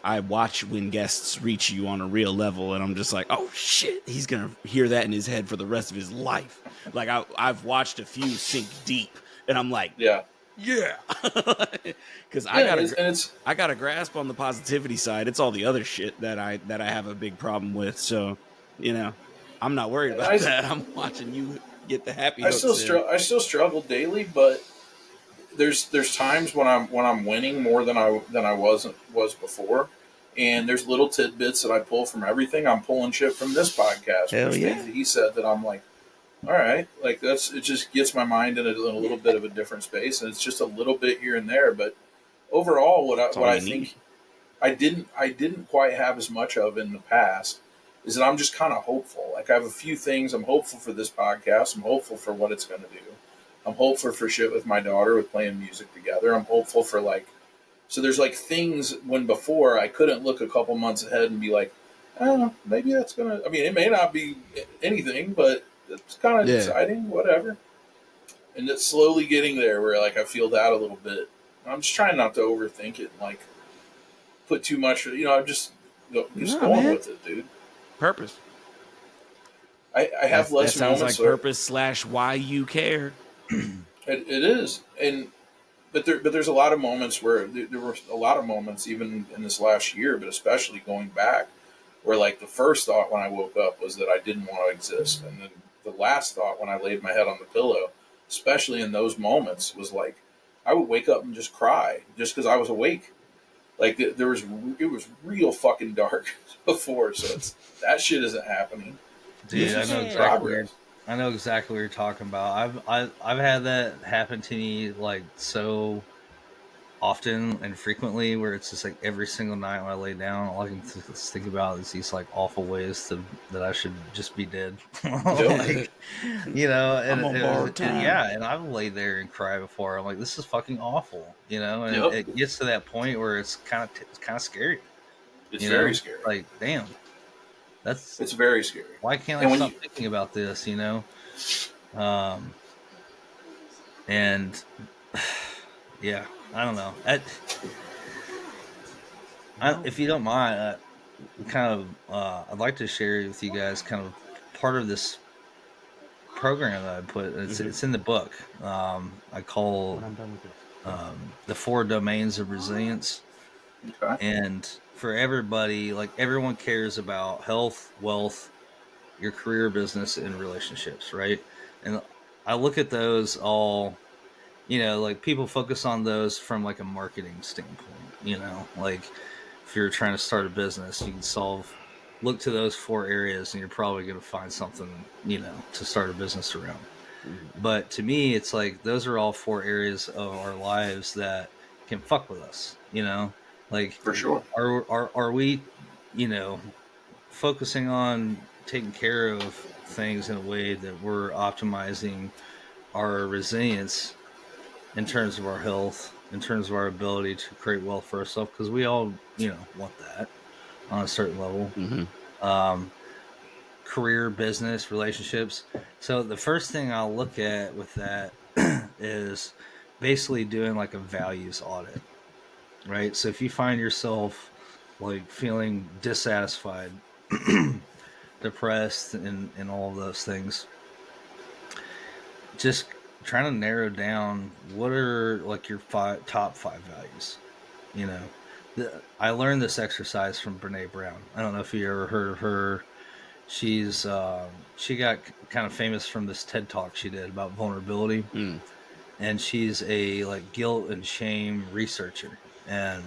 I watch when guests reach you on a real level, and I'm just like, oh shit, he's gonna hear that in his head for the rest of his life. Like, I've watched a few sink deep, and I'm like, yeah, because I got a grasp on the positivity side. It's all the other shit that I have a big problem with. So, I'm not worried about that. I'm watching you get the happy. I still struggle daily, but there's times when I'm winning more than I was before, and there's little tidbits that I pull from everything. I'm pulling shit from this podcast. Hell yeah. Things that he said that I'm like, all right, like it just gets my mind in a little bit of a different space, and it's just a little bit here and there. But overall, what I think I didn't quite have as much of in the past is that I'm just kind of hopeful. Like, I have a few things. I'm hopeful for this podcast. I'm hopeful for what it's going to do. I'm hopeful for shit with my daughter, with playing music together. I'm hopeful for so there's things when before I couldn't look a couple months ahead and be like, oh, maybe that's going to, I mean, it may not be anything, but it's kind of exciting, whatever. And it's slowly getting there where I feel that a little bit. I'm just trying not to overthink it and put too much, I'm just going with it, dude. Purpose. I have less that sounds moments. Like purpose / why you care. It is, but there's a lot of moments where there were a lot of moments even in this last year, but especially going back, where the first thought when I woke up was that I didn't want to exist, and then the last thought when I laid my head on the pillow, especially in those moments, was I would wake up and just cry just because I was awake. It was real fucking dark before, so that shit isn't happening. Dude, I know exactly what you're talking about. I've had that happen to me so often and frequently, where it's just every single night when I lay down, all I can think about is these awful ways that I should just be dead. And I've laid there and cried before. I'm like, this is fucking awful, and it gets to that point where it's kind of scary. It's very scary. Damn. It's very scary. Why can't I stop thinking about this, And Yeah, I don't know. If you don't mind, I'd like to share with you guys kind of part of this program that I put. It's in the book. I call the 4 domains of resilience. Okay. And for everybody, like everyone cares about health, wealth, your career, business, and relationships, right? And I look at those all, like people focus on those from like a marketing standpoint, like if you're trying to start a business, you can look to those 4 areas and you're probably going to find something, to start a business around. But to me, it's like those are all 4 areas of our lives that can fuck with us, like For sure. are we, focusing on taking care of things in a way that we're optimizing our resilience in terms of our health, in terms of our ability to create wealth for ourselves, because we all, want that on a certain level. Career, business, relationships. So the first thing I'll look at with that is basically doing like a values audit, right? So if you find yourself like feeling dissatisfied, depressed, and all of those things, just trying to narrow down what are like your top 5 values. I learned this exercise from Brene Brown. I don't know if you ever heard of her. She got kind of famous from this TED talk she did about vulnerability, and she's a like guilt and shame researcher. And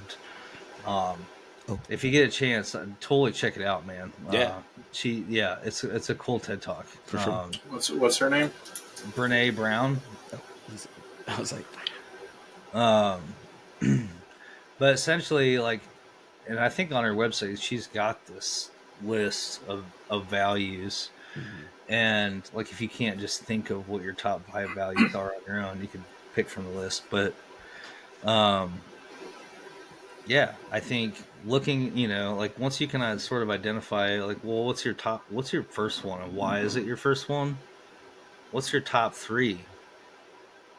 if you get a chance, totally check it out, man. Yeah. It's a cool TED talk For sure. What's her name? Brene Brown. I was like, But essentially, like, and I think on her website she's got this list of values. And like, if you can't just think of what your top 5 values are on your own, you can pick from the list. But yeah, I think looking, like once you can sort of identify, like, well, what's your first one, and why is it your first one? What's your top 3?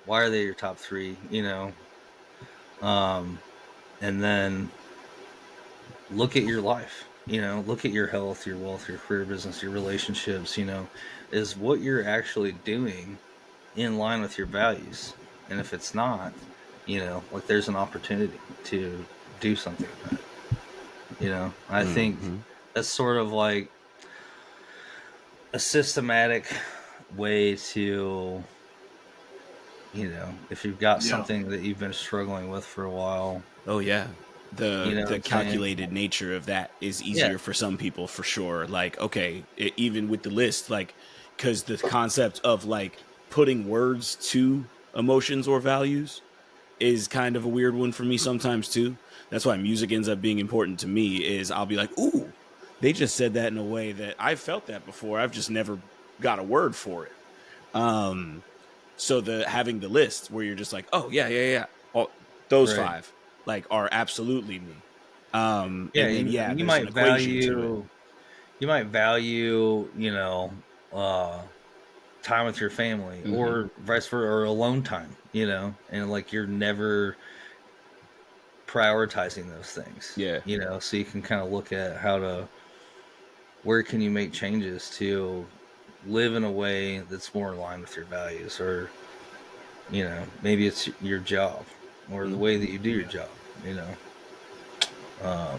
Why are they your top 3? And then look at your life. Look at your health, your wealth, your career, business, your relationships. Is what you're actually doing in line with your values? And if it's not, like, there's an opportunity to do something about it. I think that's sort of like a systematic way to, if you've got something that you've been struggling with for a while. oh yeah, the calculated nature of that is easier for some people, for sure. Like, okay, even with the list, like, because the concept of like putting words to emotions or values is kind of a weird one for me sometimes too. That's why music ends up being important to me. Is I'll be like, ooh, they just said that in a way that I've felt that before. I've just never got a word for it. So having the list where you're just like, oh yeah, all those 5 like are absolutely me. And then you there's an equation to it. You might value, time with your family, or vice versa, or alone time, and like you're never prioritizing those things. So you can kind of look at where can you make changes to live in a way that's more in line with your values, or maybe it's your job or the way that you do your job. I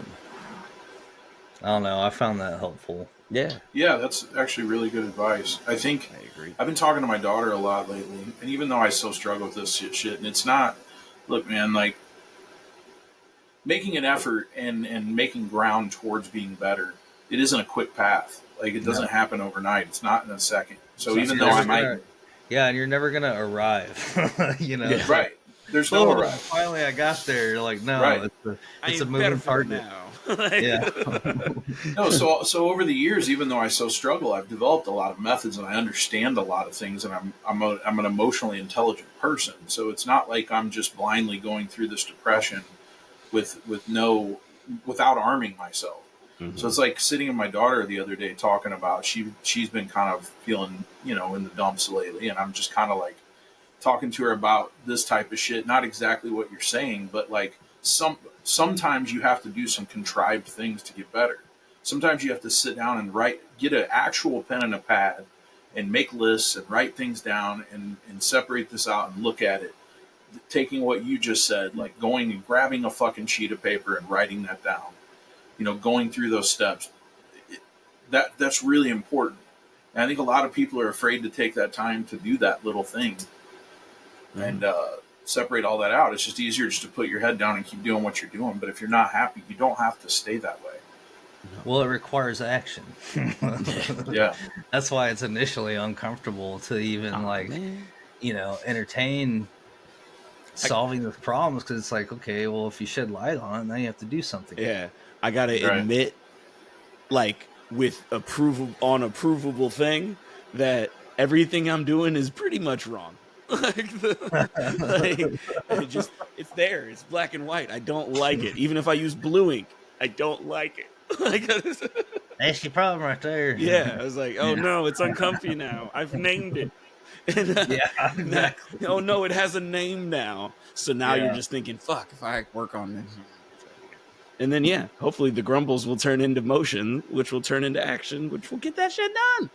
don't know, I found that helpful. Yeah, that's actually really good advice. I think I agree. I've been talking to my daughter a lot lately, and even though I still struggle with this shit, and it's not, look, man, like making an effort and making ground towards being better, it isn't a quick path. Like, it doesn't happen overnight. It's not in a second. So even though I might, and you're never gonna arrive. Right. There's no arrive. Finally, I got there. You're like, no, Right. it's a moving target now. No, so over the years, even though I so struggle, I've developed a lot of methods and I understand a lot of things, and I'm an emotionally intelligent person. So it's not like I'm just blindly going through this depression without arming myself. So it's like sitting with my daughter the other day talking about she's been kind of feeling in the dumps lately, and I'm just kind of like, talking to her about this type of shit. Not exactly what you're saying, but like sometimes you have to do some contrived things to get better. Sometimes you have to sit down and get an actual pen and a pad and make lists and write things down and separate this out and look at it. Taking what you just said, like going and grabbing a fucking sheet of paper and writing that down, going through those steps, that's really important. And I think a lot of people are afraid to take that time to do that little thing and separate all that out. It's just easier just to put your head down and keep doing what you're doing. But if you're not happy, you don't have to stay that way. Well, it requires action. Yeah. That's why it's initially uncomfortable to even entertain solving the problems, because it's like, okay, well, if you shed light on it, now you have to do something. Yeah. I got to admit, like, with approvable thing, that everything I'm doing is pretty much wrong. It's there. It's black and white. I don't like it. Even if I use blue ink, I don't like it. That's your problem right there. Yeah, I was like, oh no, it's uncomfy now. I've named it. Yeah, exactly. Oh no, it has a name now. So now you're just thinking, fuck, if I work on this. And then hopefully the grumbles will turn into motion, which will turn into action, which will get that shit done.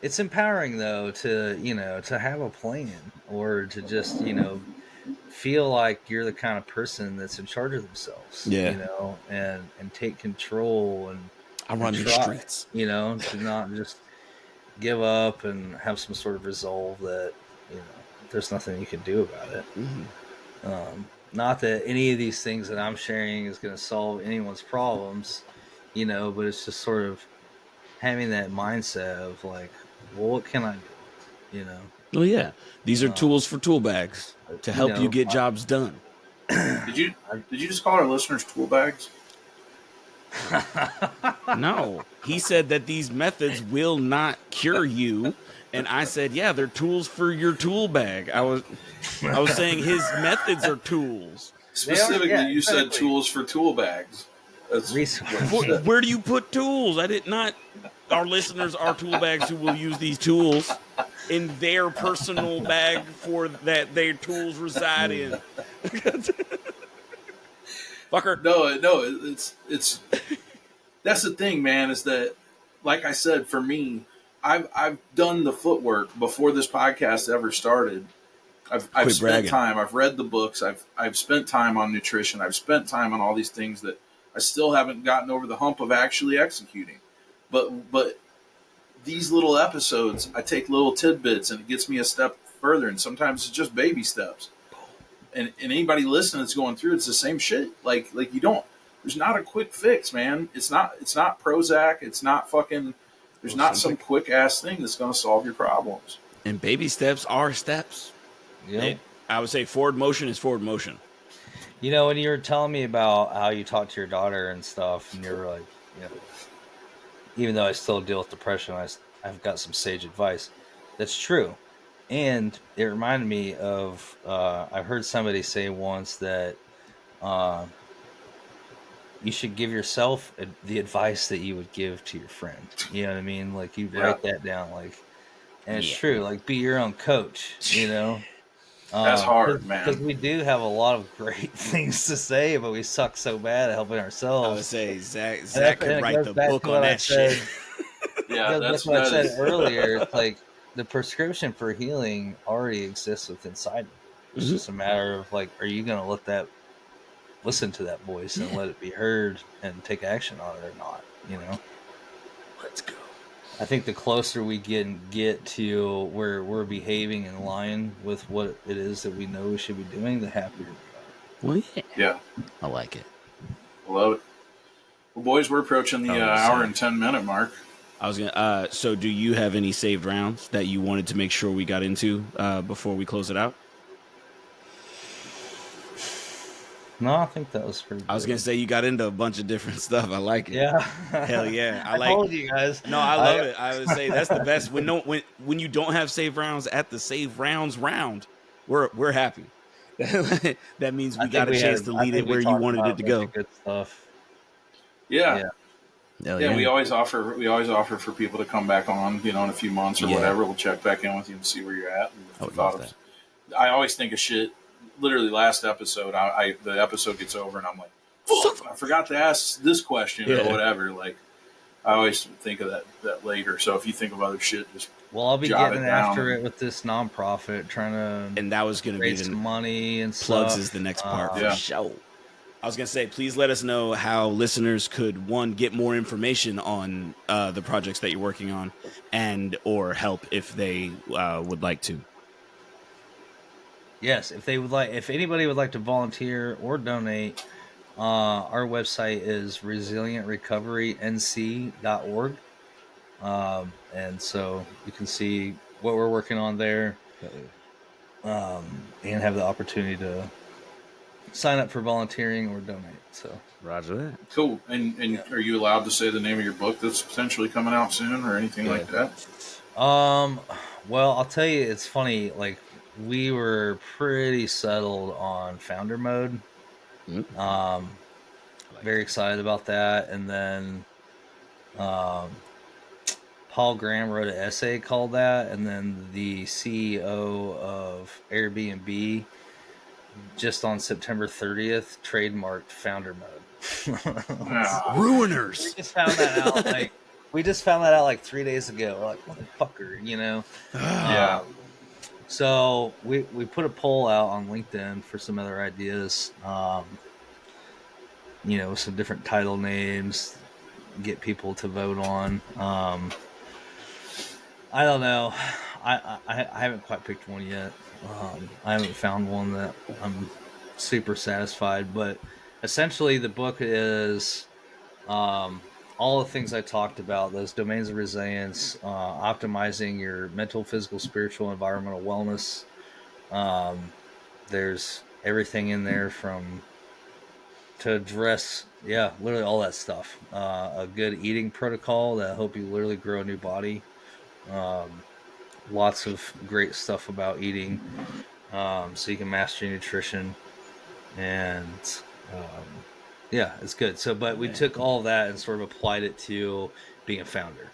It's empowering though to have a plan, or to just feel like you're the kind of person that's in charge of themselves. And take control and I run the streets. To not just give up and have some sort of resolve that there's nothing you can do about it. Mm-hmm. Not that any of these things that I'm sharing is going to solve anyone's problems, but it's just sort of having that mindset of like, well, what can I do? Well, yeah, these are tools for tool bags to help you get jobs done. Did you just call our listeners tool bags? No, he said that these methods will not cure you, and I said, yeah, they're tools for your tool bag. I was saying his methods are tools. Specifically, you said tools for tool bags. That's where do you put tools? I did not. Our listeners are tool bags who will use these tools in their personal bag for that their tools reside in. Fucker. No, it's that's the thing, man, is that, like I said, for me, I've done the footwork before this podcast ever started. I've spent time, I've read the books, I've spent time on nutrition, I've spent time on all these things that I still haven't gotten over the hump of actually executing. But these little episodes, I take little tidbits and it gets me a step further, and sometimes it's just baby steps. And anybody listening that's going through it's the same shit. Like you don't. There's not a quick fix, man. It's not Prozac. It's not fucking. There's not some quick ass thing that's going to solve your problems. And baby steps are steps. Yeah. I would say forward motion is forward motion. When you were telling me about how you talk to your daughter and stuff, and you're like, even though I still deal with depression, I've got some sage advice. That's true. And it reminded me of, I heard somebody say once that you should give yourself the advice that you would give to your friend. You know what I mean? Like, you write that down. And it's true. Like, be your own coach, That's hard, man. Because we do have a lot of great things to say, but we suck so bad at helping ourselves. I would say Zach could write the book on that shit. Yeah, that's what I said earlier. It's like the prescription for healing already exists within inside you. It's just a matter of like, are you going to listen to that voice and let it be heard and take action on it or not? Let's go. I think the closer we get to where we're behaving in line with what it is that we know we should be doing, the happier we are. Well, yeah. I like it. I love it. Well, boys, we're approaching the hour and 10-minute mark. I was gonna. So, do you have any saved rounds that you wanted to make sure we got into before we close it out? No, I think that was pretty good. I was gonna say you got into a bunch of different stuff. I like it. Yeah, hell yeah. I told you guys. No, I love it. I would say that's the best. When you don't have save rounds at the save rounds round, we're happy. That means we got a chance to lead it where you wanted it to go. Good stuff. Yeah. We always offer for people to come back on, in a few months or whatever. We'll check back in with you and see where you're at. And if you thought of I always think of shit. Literally, last episode, the episode gets over, and I'm like, fuck, I forgot to ask this question or whatever. Like, I always think of that later. So if you think of other shit, just Well, I'll be jot getting it down. after it with this nonprofit, trying to And that was going to be raise some money and plugs stuff. is the next part for Yeah. sure. I was going to say, please let us know how listeners could, one, get more information on the projects that you're working on, and or help if they would like to. Yes, if anybody would like to volunteer or donate, our website is resilientrecoverync.org. And so you can see what we're working on there, and have the opportunity to sign up for volunteering or donate. So Roger that. Cool. And are you allowed to say the name of your book that's potentially coming out soon or anything like that? Well, I'll tell you, it's funny. Like, we were pretty settled on founder mode. Very excited about that. And then Paul Graham wrote an essay called that, and then the CEO of Airbnb just on September 30th trademarked founder mode. Ruiners. We just found that out like 3 days ago. We're like, motherfucker, you know? Yeah. So we put a poll out on LinkedIn for some other ideas. Some different title names, get people to vote on. I don't know. I haven't quite picked one yet. I haven't found one that I'm super satisfied, but essentially the book is all the things I talked about, those domains of resilience, optimizing your mental, physical, spiritual, environmental wellness. There's everything in there to address, literally all that stuff. A good eating protocol that help you literally grow a new body. Lots of great stuff about eating, so you can master your nutrition, and it's good. So, but we took all that and sort of applied it to being a founder,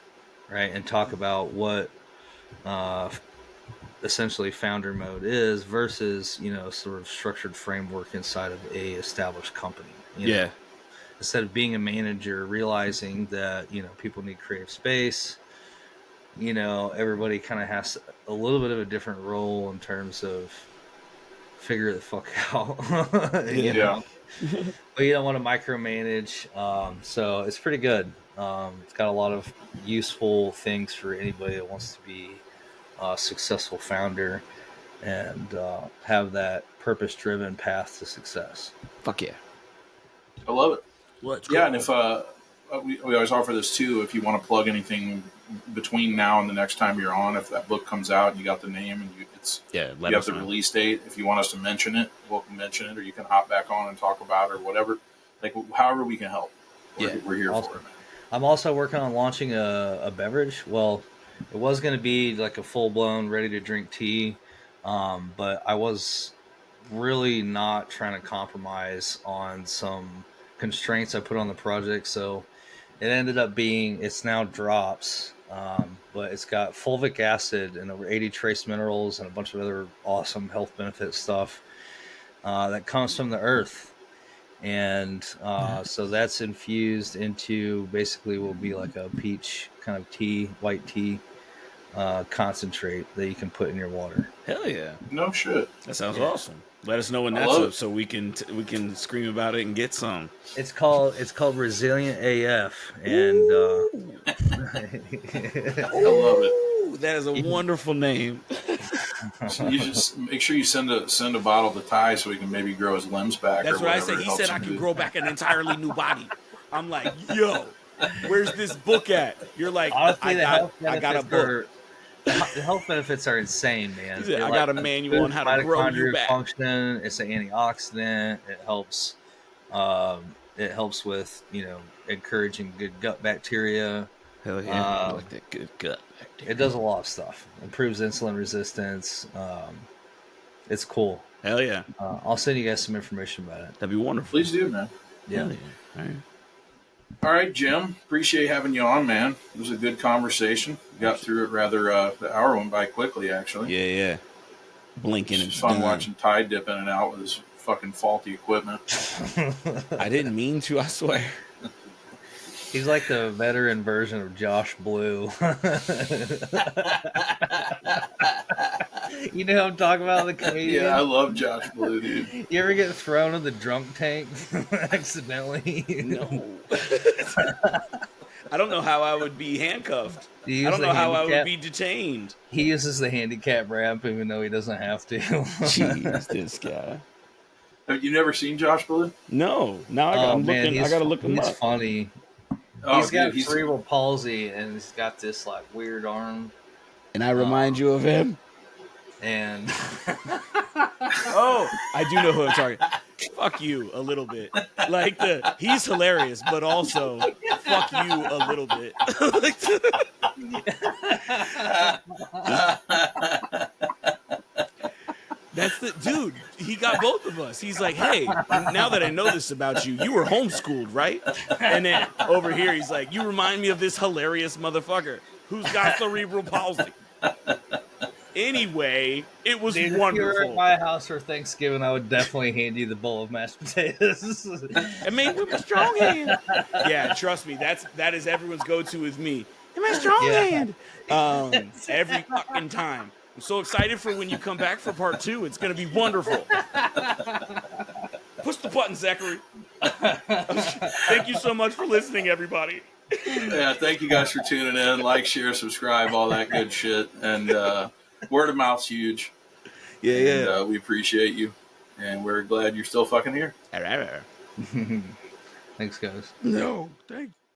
right? And talk about what essentially founder mode is versus, sort of structured framework inside of a established company. You know? Instead of being a manager, realizing that, people need creative space. Everybody kind of has a little bit of a different role in terms of figure the fuck out. you know? But you don't want to micromanage. So it's pretty good. It's got a lot of useful things for anybody that wants to be a successful founder and have that purpose-driven path to success. Fuck yeah. I love it. Let's go. And if we always offer this too, if you want to plug anything between now and the next time you're on, if that book comes out and you got the name and you have the release date, if you want us to mention it, we'll mention it, or you can hop back on and talk about it or whatever. Like, however we can help. We're here for it, man. I'm also working on launching a beverage. Well, it was going to be like a full-blown ready-to-drink tea, but I was really not trying to compromise on some constraints I put on the project, so it ended up being, it's now drops, but it's got fulvic acid and over 80 trace minerals and a bunch of other awesome health benefit stuff that comes from the earth. And so that's infused into basically will be like a peach kind of tea, white tea concentrate that you can put in your water. Hell yeah. No shit. That sounds awesome. Let us know when that's up so we can scream about it and get some. It's called Resilient AF, and I love it. That is a wonderful name. So you just make sure you send a bottle to Ty so he can maybe grow his limbs back. That's what I said. He said I could grow back an entirely new body. I'm like, yo, where's this book at? You're like, honestly, I got a book. The health benefits are insane, man. I got a manual on how to grow you back. Function. It's an antioxidant. It helps. It helps with encouraging good gut bacteria. Hell yeah, I like that good gut bacteria. It does a lot of stuff. Improves insulin resistance. It's cool. Hell yeah. I'll send you guys some information about it. That'd be wonderful. Please do, man. Yeah. All right, Jim. Appreciate having you on, man. It was a good conversation. We got through it rather. The hour went by quickly, actually. Yeah. blinking It's and just fun done. watching Ty dip in and out with his fucking faulty equipment. I didn't mean to, I swear. He's like the veteran version of Josh Blue. You know what I'm talking about, the Canadian? Yeah, I love Josh Blue, dude. You ever get thrown in the drunk tank accidentally? No. I don't know how I would be handcuffed. You I use don't the know how I would handicap- be detained. He uses the handicap ramp even though he doesn't have to. Jeez, this guy. Have you never seen Josh Blue? No. Now Oh I'm man, looking. I gotta look him he's up. funny. Oh, He's got dude, cerebral palsy and he's got this like weird arm. And I remind you of him. And Oh, I do know who I'm talking. Fuck you a little bit. Like he's hilarious, but also fuck you a little bit. That's the dude. He got both of us. He's like, hey, now that I know this about you, you were homeschooled, right? And then over here, he's like, you remind me of this hilarious motherfucker who's got cerebral palsy. Anyway, it was dude, wonderful. if you were at my house for Thanksgiving, I would definitely hand you the bowl of mashed potatoes. And made with my strong hand. Yeah, trust me, that is everyone's go-to with me. And my strong hand. Every fucking time. I'm so excited for when you come back for part 2. It's gonna be wonderful. Push the button, Zachary. Thank you so much for listening, everybody. Yeah, thank you guys for tuning in. Like, share, subscribe, all that good shit. And word of mouth's huge. Yeah. And we appreciate you. And we're glad you're still fucking here. Thanks, guys. No, thanks.